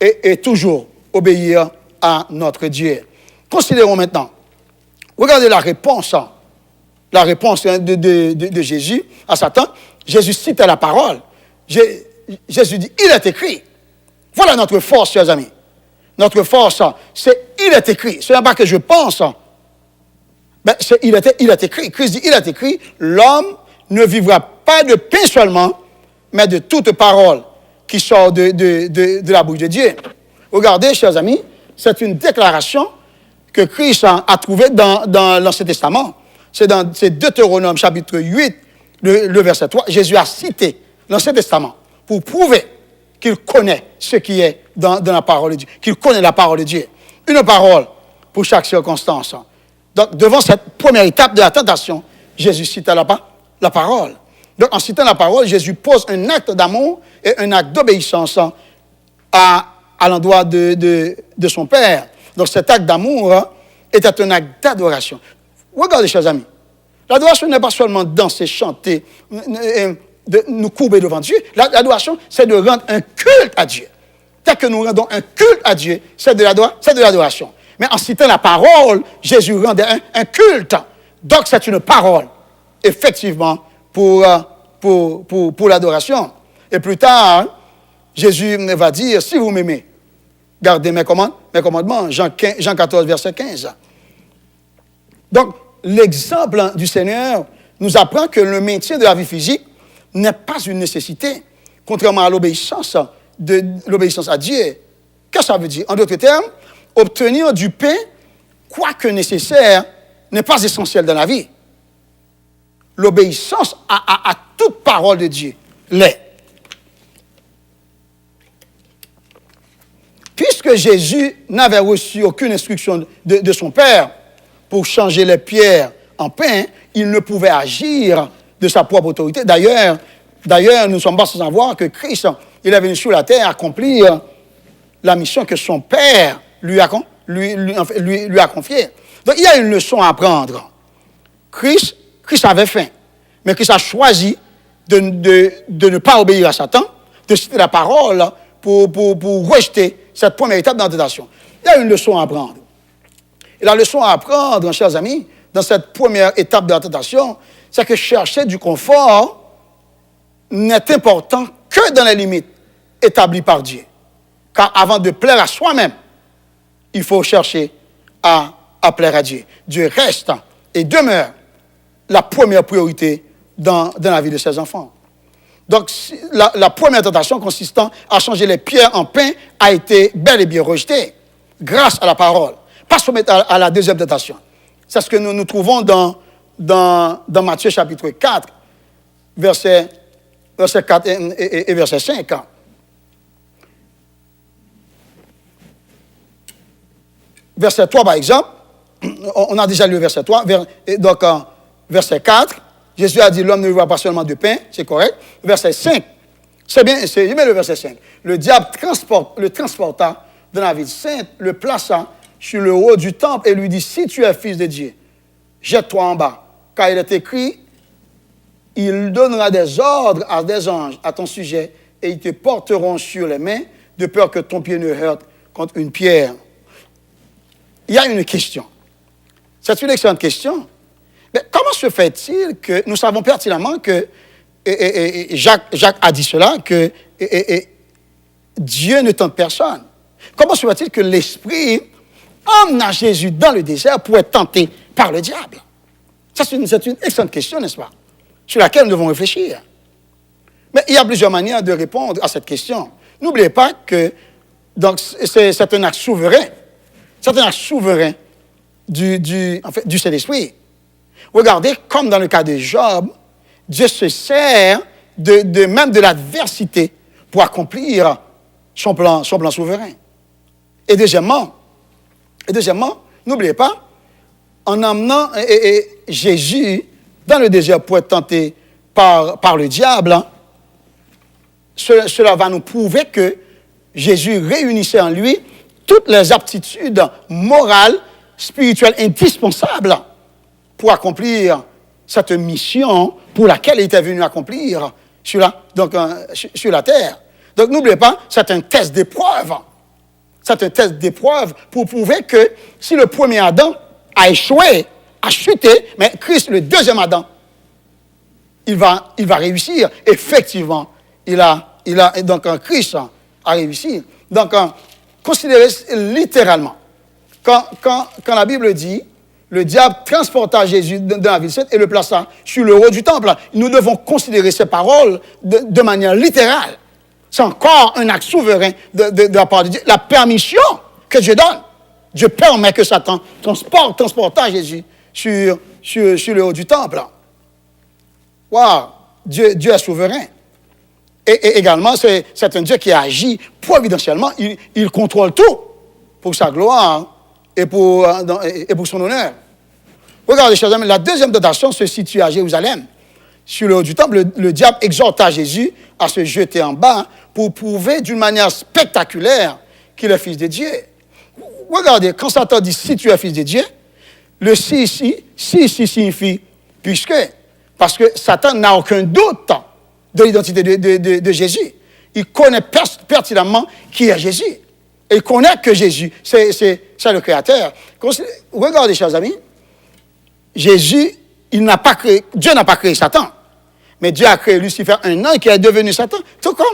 S5: et toujours obéir à notre Dieu. Considérons maintenant. Regardez la réponse de Jésus à Satan. Jésus cite la parole. Jésus dit, il est écrit. Voilà notre force, chers amis. Notre force, c'est il est écrit. Ce n'est pas que je pense. Mais il est écrit. Christ dit, il est écrit, l'homme ne vivra pas de pain seulement, mais de toute parole qui sort de la bouche de Dieu. Regardez, chers amis, c'est une déclaration que Christ a trouvée dans l'Ancien Testament. C'est Deutéronome chapitre 8, le verset 3. Jésus a cité l'Ancien Testament, pour prouver qu'il connaît ce qui est dans la parole de Dieu, qu'il connaît la parole de Dieu. Une parole pour chaque circonstance. Donc, devant cette première étape de la tentation, Jésus cite la parole. Donc, en citant la parole, Jésus pose un acte d'amour et un acte d'obéissance à l'endroit de son Père. Donc, cet acte d'amour était un acte d'adoration. Regardez, chers amis, l'adoration n'est pas seulement danser, chanter, de nous courber devant Dieu. L'adoration, c'est de rendre un culte à Dieu. Tel que nous rendons un culte à Dieu, c'est de l'adoration. Mais en citant la parole, Jésus rendait un culte. Donc, c'est une parole, effectivement, pour l'adoration. Et plus tard, Jésus va dire, si vous m'aimez, gardez mes commandements. Jean 14, verset 15. Donc, l'exemple du Seigneur nous apprend que le maintien de la vie physique n'est pas une nécessité, contrairement à l'obéissance à Dieu. Qu'est-ce que ça veut dire? En d'autres termes, obtenir du pain, quoique nécessaire, n'est pas essentiel dans la vie. L'obéissance à toute parole de Dieu l'est. Puisque Jésus n'avait reçu aucune instruction de son Père pour changer les pierres en pain, il ne pouvait agir de sa propre autorité. D'ailleurs, nous ne sommes pas sans savoir que Christ, il est venu sur la terre accomplir la mission que son Père lui a confiée. Donc, il y a une leçon à apprendre. Christ avait faim, mais Christ a choisi de ne pas obéir à Satan, de citer la parole pour rejeter cette première étape dans la tentation. Il y a une leçon à apprendre. Et la leçon à apprendre, chers amis, dans cette première étape de la tentation, c'est que chercher du confort n'est important que dans les limites établies par Dieu. Car avant de plaire à soi-même, il faut chercher à plaire à Dieu. Dieu reste et demeure la première priorité dans la vie de ses enfants. Donc, la première tentation consistant à changer les pierres en pain a été bel et bien rejetée grâce à la parole. Passons maintenant à la deuxième tentation. C'est ce que nous trouvons dans Matthieu chapitre 4, verset 4 et verset 5. Verset 3, par exemple, on a déjà lu le verset 3, donc verset 4, Jésus a dit, l'homme ne vivra pas seulement de pain, c'est correct. Verset 5, c'est bien, le verset 5. Le diable le transporta dans la ville sainte, le plaça sur le haut du temple et lui dit, si tu es fils de Dieu, jette-toi en bas. Car il est écrit, il donnera des ordres à des anges à ton sujet et ils te porteront sur les mains de peur que ton pied ne heurte contre une pierre. Il y a une question. C'est une excellente question. Mais comment se fait-il que nous savons pertinemment que Jacques a dit cela, que Dieu ne tente personne. Comment se fait-il que l'Esprit emmena Jésus dans le désert pour être tenté par le diable? C'est une excellente question, n'est-ce pas? Sur laquelle nous devons réfléchir. Mais il y a plusieurs manières de répondre à cette question. N'oubliez pas que c'est un acte souverain. C'est un acte souverain du Saint-Esprit. Regardez, comme dans le cas de Job, Dieu se sert même de l'adversité pour accomplir son plan souverain. Et deuxièmement, n'oubliez pas, en emmenant Jésus dans le désert pour être tenté par le diable, cela va nous prouver que Jésus réunissait en lui toutes les aptitudes morales, spirituelles indispensables pour accomplir cette mission pour laquelle il était venu accomplir sur la terre. Donc n'oubliez pas, c'est un test d'épreuve. C'est un test d'épreuve pour prouver que si le premier Adam a échoué, a chuté, mais Christ, le deuxième Adam, il va réussir. Effectivement, donc Christ a réussi. Donc, considérez littéralement, quand la Bible dit, le diable transporta Jésus dans la ville sainte et le plaça sur le haut du temple, nous devons considérer ces paroles de manière littérale. C'est encore un acte souverain de la part de Dieu. La permission que Dieu donne. Dieu permet que Satan transporta Jésus sur le haut du temple. Waouh! Dieu est souverain. Et également, c'est un Dieu qui agit providentiellement. Il contrôle tout pour sa gloire et pour son honneur. Regardez, chers amis, la deuxième tentation se situe à Jérusalem. Sur le haut du temple, le diable exhorta Jésus à se jeter en bas pour prouver d'une manière spectaculaire qu'il est fils de Dieu. Regardez, quand Satan dit « si tu es fils de Dieu », le « si signifie « puisque ». Parce que Satan n'a aucun doute de l'identité de Jésus. Il connaît pertinemment qui est Jésus. Et il connaît que Jésus, c'est le Créateur. Regardez, chers amis, Jésus, Dieu n'a pas créé Satan. Mais Dieu a créé Lucifer, un ange qui est devenu Satan. Tout comme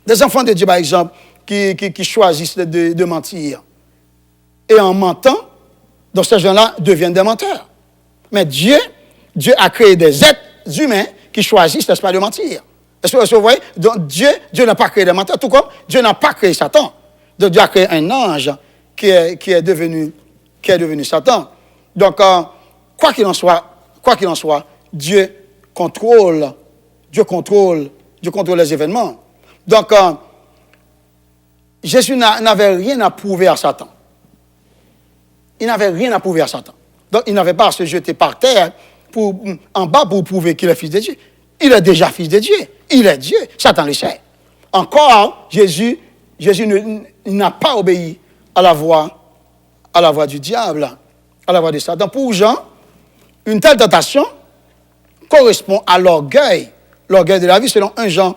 S5: des enfants de Dieu, par exemple, qui choisissent de mentir. Et en mentant, donc ces gens-là deviennent des menteurs. Mais Dieu a créé des êtres humains qui choisissent, n'est-ce pas, de mentir. Est-ce que vous voyez? Donc Dieu n'a pas créé des menteurs, tout comme Dieu n'a pas créé Satan. Donc Dieu a créé un ange qui est devenu Satan. Donc, quoi qu'il en soit, Dieu contrôle les événements. Donc, Jésus n'avait rien à prouver à Satan. Il n'avait rien à prouver à Satan. Donc, il n'avait pas à se jeter par terre en bas pour prouver qu'il est fils de Dieu. Il est déjà fils de Dieu. Il est Dieu. Satan le sait. Encore, Jésus n'a pas obéi à la voix du diable, à la voix de Satan. Pour Jean, une telle tentation correspond à l'orgueil de la vie, selon 1 Jean,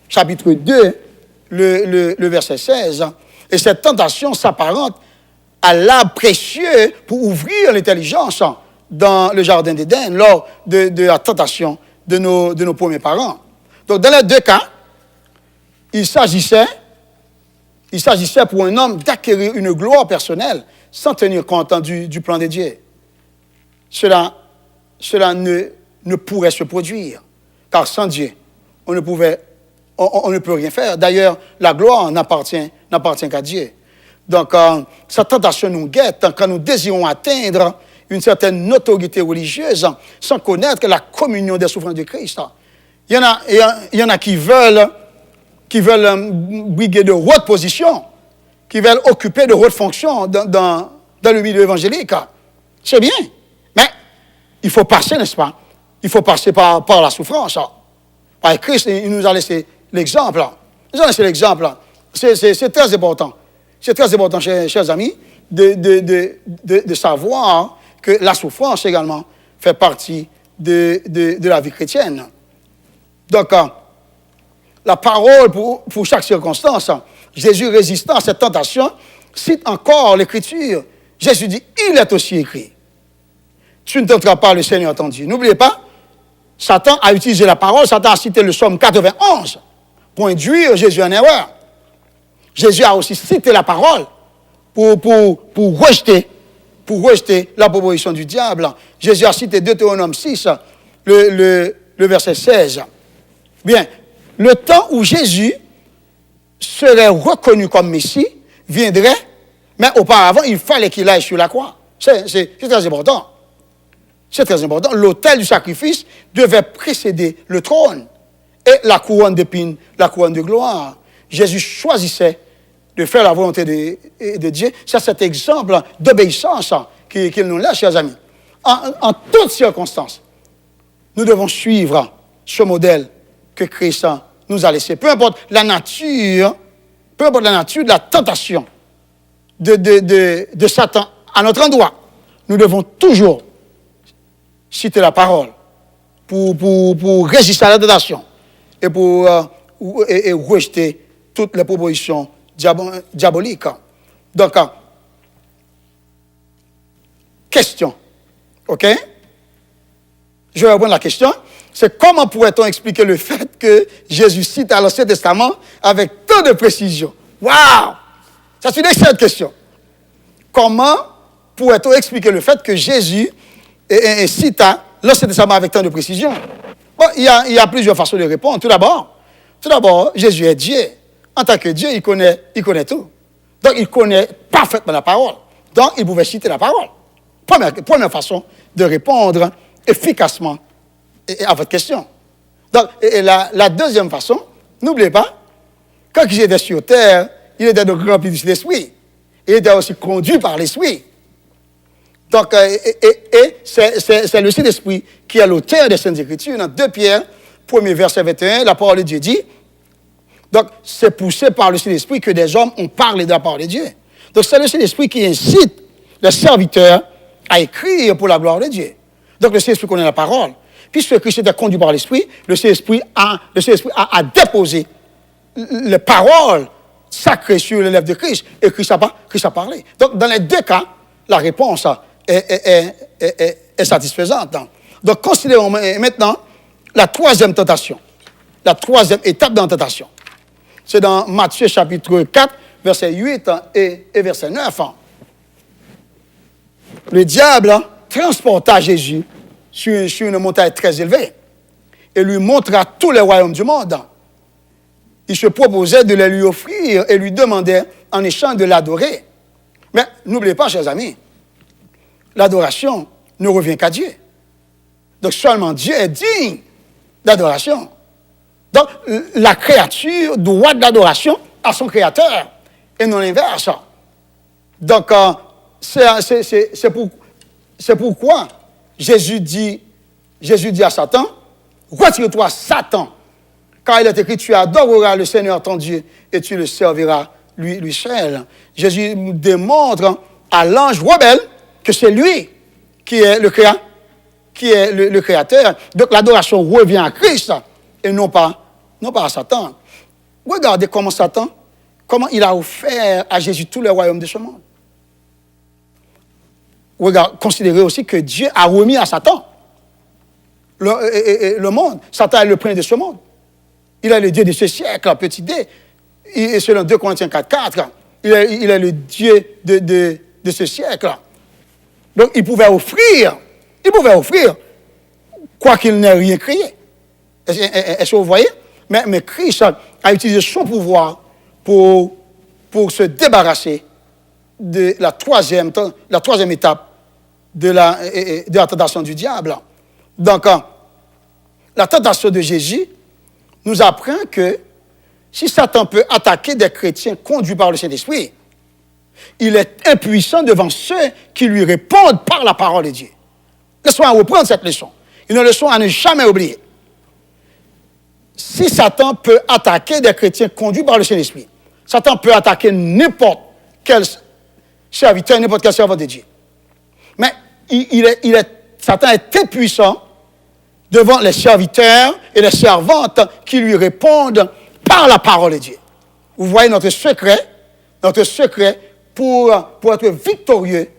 S5: chapitre 2, le verset 16. Et cette tentation s'apparente à l'arbre précieux pour ouvrir l'intelligence dans le jardin d'Éden, lors de la tentation de nos premiers parents. Donc, dans les deux cas, il s'agissait pour un homme d'acquérir une gloire personnelle sans tenir compte du plan de Dieu. Cela ne pourrait se produire, car sans Dieu, on ne peut rien faire. D'ailleurs, la gloire n'appartient qu'à Dieu. Donc, cette tentation nous guette quand nous désirons atteindre une certaine notoriété religieuse sans connaître la communion des souffrances de Christ. Il y en a qui veulent briguer de hautes positions, qui veulent occuper de hautes fonctions dans le milieu évangélique. C'est bien, mais il faut passer, n'est-ce pas? Il faut passer par la souffrance. Par Christ, il nous a laissé l'exemple. Il nous a laissé l'exemple. C'est très important. C'est très important, chers amis, de savoir que la souffrance également fait partie de la vie chrétienne. Donc, la parole pour chaque circonstance, Jésus résistant à cette tentation, cite encore l'Écriture. Jésus dit, il est aussi écrit. Tu ne tenteras pas le Seigneur ton Dieu. N'oubliez pas, Satan a utilisé la parole, Satan a cité le psaume 91 pour induire Jésus en erreur. Jésus a aussi cité la parole pour rejeter la proposition du diable. Jésus a cité Deutéronome 6, le verset 16. Bien, le temps où Jésus serait reconnu comme Messie viendrait, mais auparavant, il fallait qu'il aille sur la croix. C'est très important. C'est très important. L'autel du sacrifice devait précéder le trône et la couronne d'épines, la couronne de gloire. Jésus choisissait de faire la volonté de Dieu. C'est cet exemple d'obéissance qu'il nous laisse, chers amis. En toutes circonstances, nous devons suivre ce modèle que Christ nous a laissé. Peu importe la nature de la tentation de Satan à notre endroit, nous devons toujours citer la parole pour résister à la tentation et pour rejeter toutes les propositions diaboliques. Donc, question, ok? Je vais répondre à la question. C'est comment pourrait-on expliquer le fait que Jésus cite à l'Ancien Testament avec tant de précision? Waouh! C'est une excellente question. Comment pourrait-on expliquer le fait que Jésus cite à l'Ancien Testament avec tant de précision? Bon, il y a plusieurs façons de répondre. Tout d'abord, Jésus est Dieu. En tant que Dieu, il connaît tout. Donc, il connaît parfaitement la parole. Donc, il pouvait citer la parole. Première façon de répondre efficacement à votre question. Donc, et la deuxième façon, n'oubliez pas, quand il était sur terre, il était donc rempli de l'esprit. Il était aussi conduit par l'esprit. Donc, c'est le Saint-Esprit qui est l'auteur des Saintes Écritures. Dans 2 Pierre, 1er verset 21, la parole de Dieu dit, donc c'est poussé par le Saint-Esprit que des hommes ont parlé de la parole de Dieu. Donc, c'est le Saint-Esprit qui incite les serviteurs à écrire pour la gloire de Dieu. Donc, le Saint-Esprit connaît la parole. Puisque Christ était conduit par l'Esprit, le Saint-Esprit a déposé les paroles sacrées sur les lèvres de Christ. Et Christ a parlé. Donc, dans les 2 cas, la réponse est satisfaisante. Donc, considérons maintenant la 3e tentation. La 3e étape dans la tentation. C'est dans Matthieu chapitre 4, verset 8 et verset 9. Le diable transporta Jésus sur une montagne très élevée et lui montra tous les royaumes du monde. Il se proposait de les lui offrir et lui demandait en échange de l'adorer. Mais n'oubliez pas, chers amis, l'adoration ne revient qu'à Dieu. Donc seulement Dieu est digne d'adoration. Donc la créature doit de l'adoration à son créateur et non l'inverse. Donc c'est pourquoi Jésus dit à Satan, retire-toi Satan, car il est écrit, tu adoreras le Seigneur ton Dieu et tu le serviras lui seul. Jésus nous démontre à l'ange rebelle que c'est lui qui est le créateur. Donc l'adoration revient à Christ et non pas à Satan. Regardez comment il a offert à Jésus tous les royaumes de ce monde. Considérez aussi que Dieu a remis à Satan le monde. Satan est le prince de ce monde. Il est le Dieu de ce siècle, petit d. Et selon 2 Corinthiens 4, il est le Dieu de ce siècle. Donc il pouvait offrir, quoi qu'il n'ait rien créé. Est-ce que vous voyez? Mais Christ a utilisé son pouvoir pour se débarrasser de la troisième étape de la tentation du diable. Donc, la tentation de Jésus nous apprend que si Satan peut attaquer des chrétiens conduits par le Saint-Esprit, il est impuissant devant ceux qui lui répondent par la parole de Dieu. Laissons-moi reprendre cette leçon. Une leçon à ne jamais oublier. Si Satan peut attaquer des chrétiens conduits par le Saint-Esprit, Satan peut attaquer n'importe quel serviteur, n'importe quel servant de Dieu. Mais Satan est impuissant devant les serviteurs et les servantes qui lui répondent par la parole de Dieu. Vous voyez notre secret pour être victorieux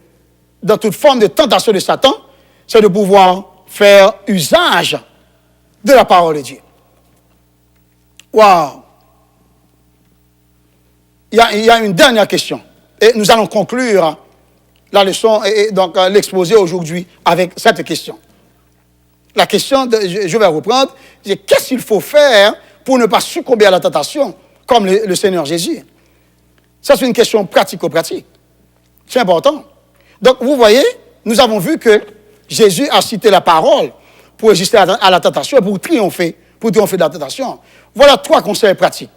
S5: dans toute forme de tentation de Satan, c'est de pouvoir faire usage de la parole de Dieu. Waouh! Il y a une dernière question. Et nous allons conclure la leçon et donc l'exposer aujourd'hui avec cette question. La question, je vais reprendre, c'est qu'est-ce qu'il faut faire pour ne pas succomber à la tentation, comme le Seigneur Jésus? Ça, c'est une question pratico-pratique. C'est important. Donc, vous voyez, nous avons vu que Jésus a cité la parole pour résister à la tentation, pour triompher de la tentation. Voilà 3 conseils pratiques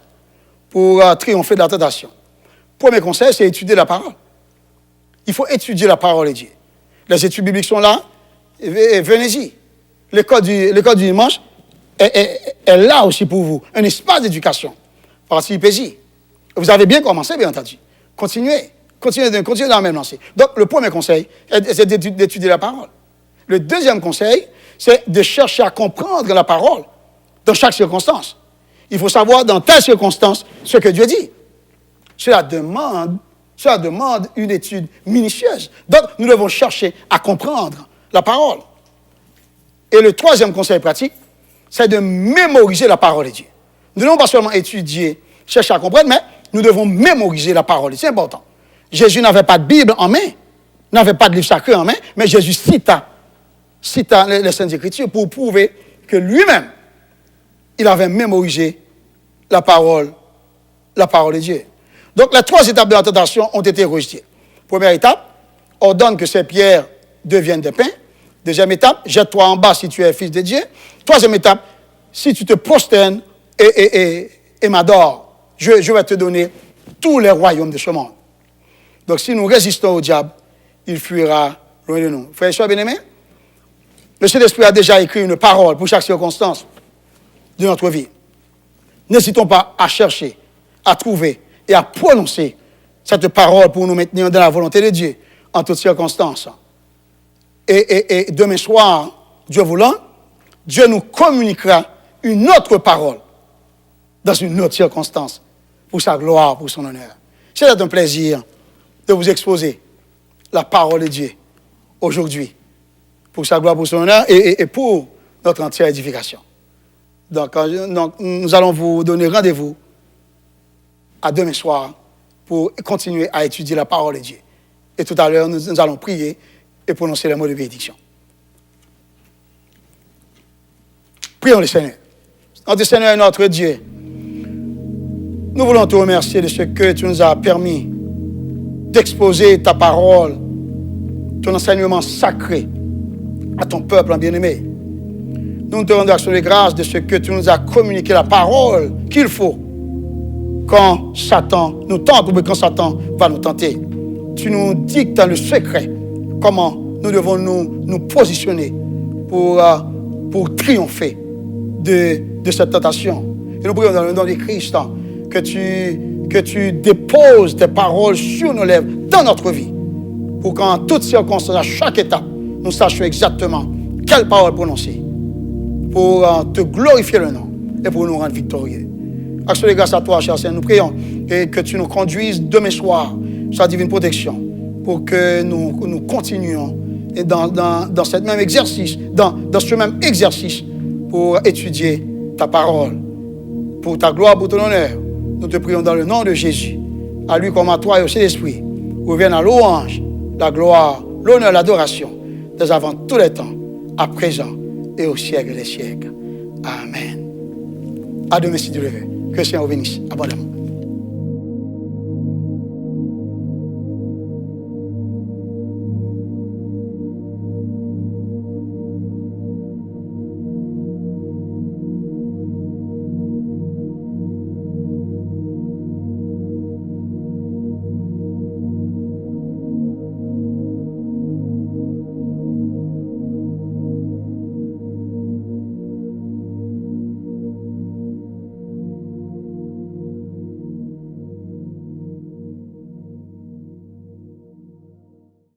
S5: pour triompher de la tentation. Premier conseil, c'est étudier la parole. Il faut étudier la parole de Dieu. Les études bibliques sont là, venez-y. L'école du dimanche est là aussi pour vous, un espace d'éducation. Participez-y. Vous avez bien commencé, bien entendu. Continuez dans la même lancée. Donc, le premier conseil, c'est d'étudier la parole. Le deuxième conseil, c'est de chercher à comprendre la parole dans chaque circonstance. Il faut savoir dans telle circonstance ce que Dieu dit. Cela demande une étude minutieuse. Donc, nous devons chercher à comprendre la parole. Et le troisième conseil pratique, c'est de mémoriser la parole de Dieu. Nous ne devons pas seulement étudier, chercher à comprendre, mais nous devons mémoriser la parole. C'est important. Jésus n'avait pas de Bible en main, n'avait pas de livre sacré en main, mais Jésus cita les Saintes Écritures pour prouver que lui-même, il avait mémorisé la parole de Dieu. Donc, les 3 étapes de la tentation ont été rejetées. Première étape, ordonne que ces pierres deviennent des pains. Deuxième étape, jette-toi en bas si tu es fils de Dieu. Troisième étape, si tu te prosternes et m'adores, je vais te donner tous les royaumes de ce monde. Donc si nous résistons au diable, il fuira loin de nous. Frères et sœurs bien-aimés, le Saint-Esprit a déjà écrit une parole pour chaque circonstance de notre vie. N'hésitons pas à chercher, à trouver et à prononcer cette parole pour nous maintenir dans la volonté de Dieu en toutes circonstances. Et demain soir, Dieu voulant, Dieu nous communiquera une autre parole dans une autre circonstance pour sa gloire, pour son honneur. C'est un plaisir de vous exposer la parole de Dieu aujourd'hui pour sa gloire, pour son honneur et pour notre entière édification. Donc, nous allons vous donner rendez-vous à demain soir pour continuer à étudier la parole de Dieu. Et tout à l'heure, nous allons prier et prononcer les mots de bénédiction. Prions le Seigneur. Notre Seigneur et notre Dieu, nous voulons te remercier de ce que tu nous as permis d'exposer ta parole, ton enseignement sacré à ton peuple en bien-aimé. Nous te rendons action de grâce de ce que tu nous as communiqué la parole qu'il faut quand Satan nous tente ou quand Satan va nous tenter. Tu nous dictes dans le secret comment nous devons nous positionner pour triompher de cette tentation. Et nous prions dans le nom de Christ que tu déposes tes paroles sur nos lèvres dans notre vie pour qu'en toutes circonstances, à chaque étape, nous sachions exactement quelle parole prononcer pour te glorifier le nom et pour nous rendre victorieux. Action de grâce à toi, cher Seigneur, nous prions et que tu nous conduises demain soir, sa divine protection, pour que nous continuions dans ce même exercice, pour étudier ta parole, pour ta gloire, pour ton honneur. Nous te prions dans le nom de Jésus. À lui comme à toi et au Saint-Esprit, revienne la louange, la gloire, l'honneur, l'adoration, dès avant tous les temps, à présent et au siècle des siècles. Amen. À demain si Dieu le veut. Que le Seigneur vous bénisse abondamment.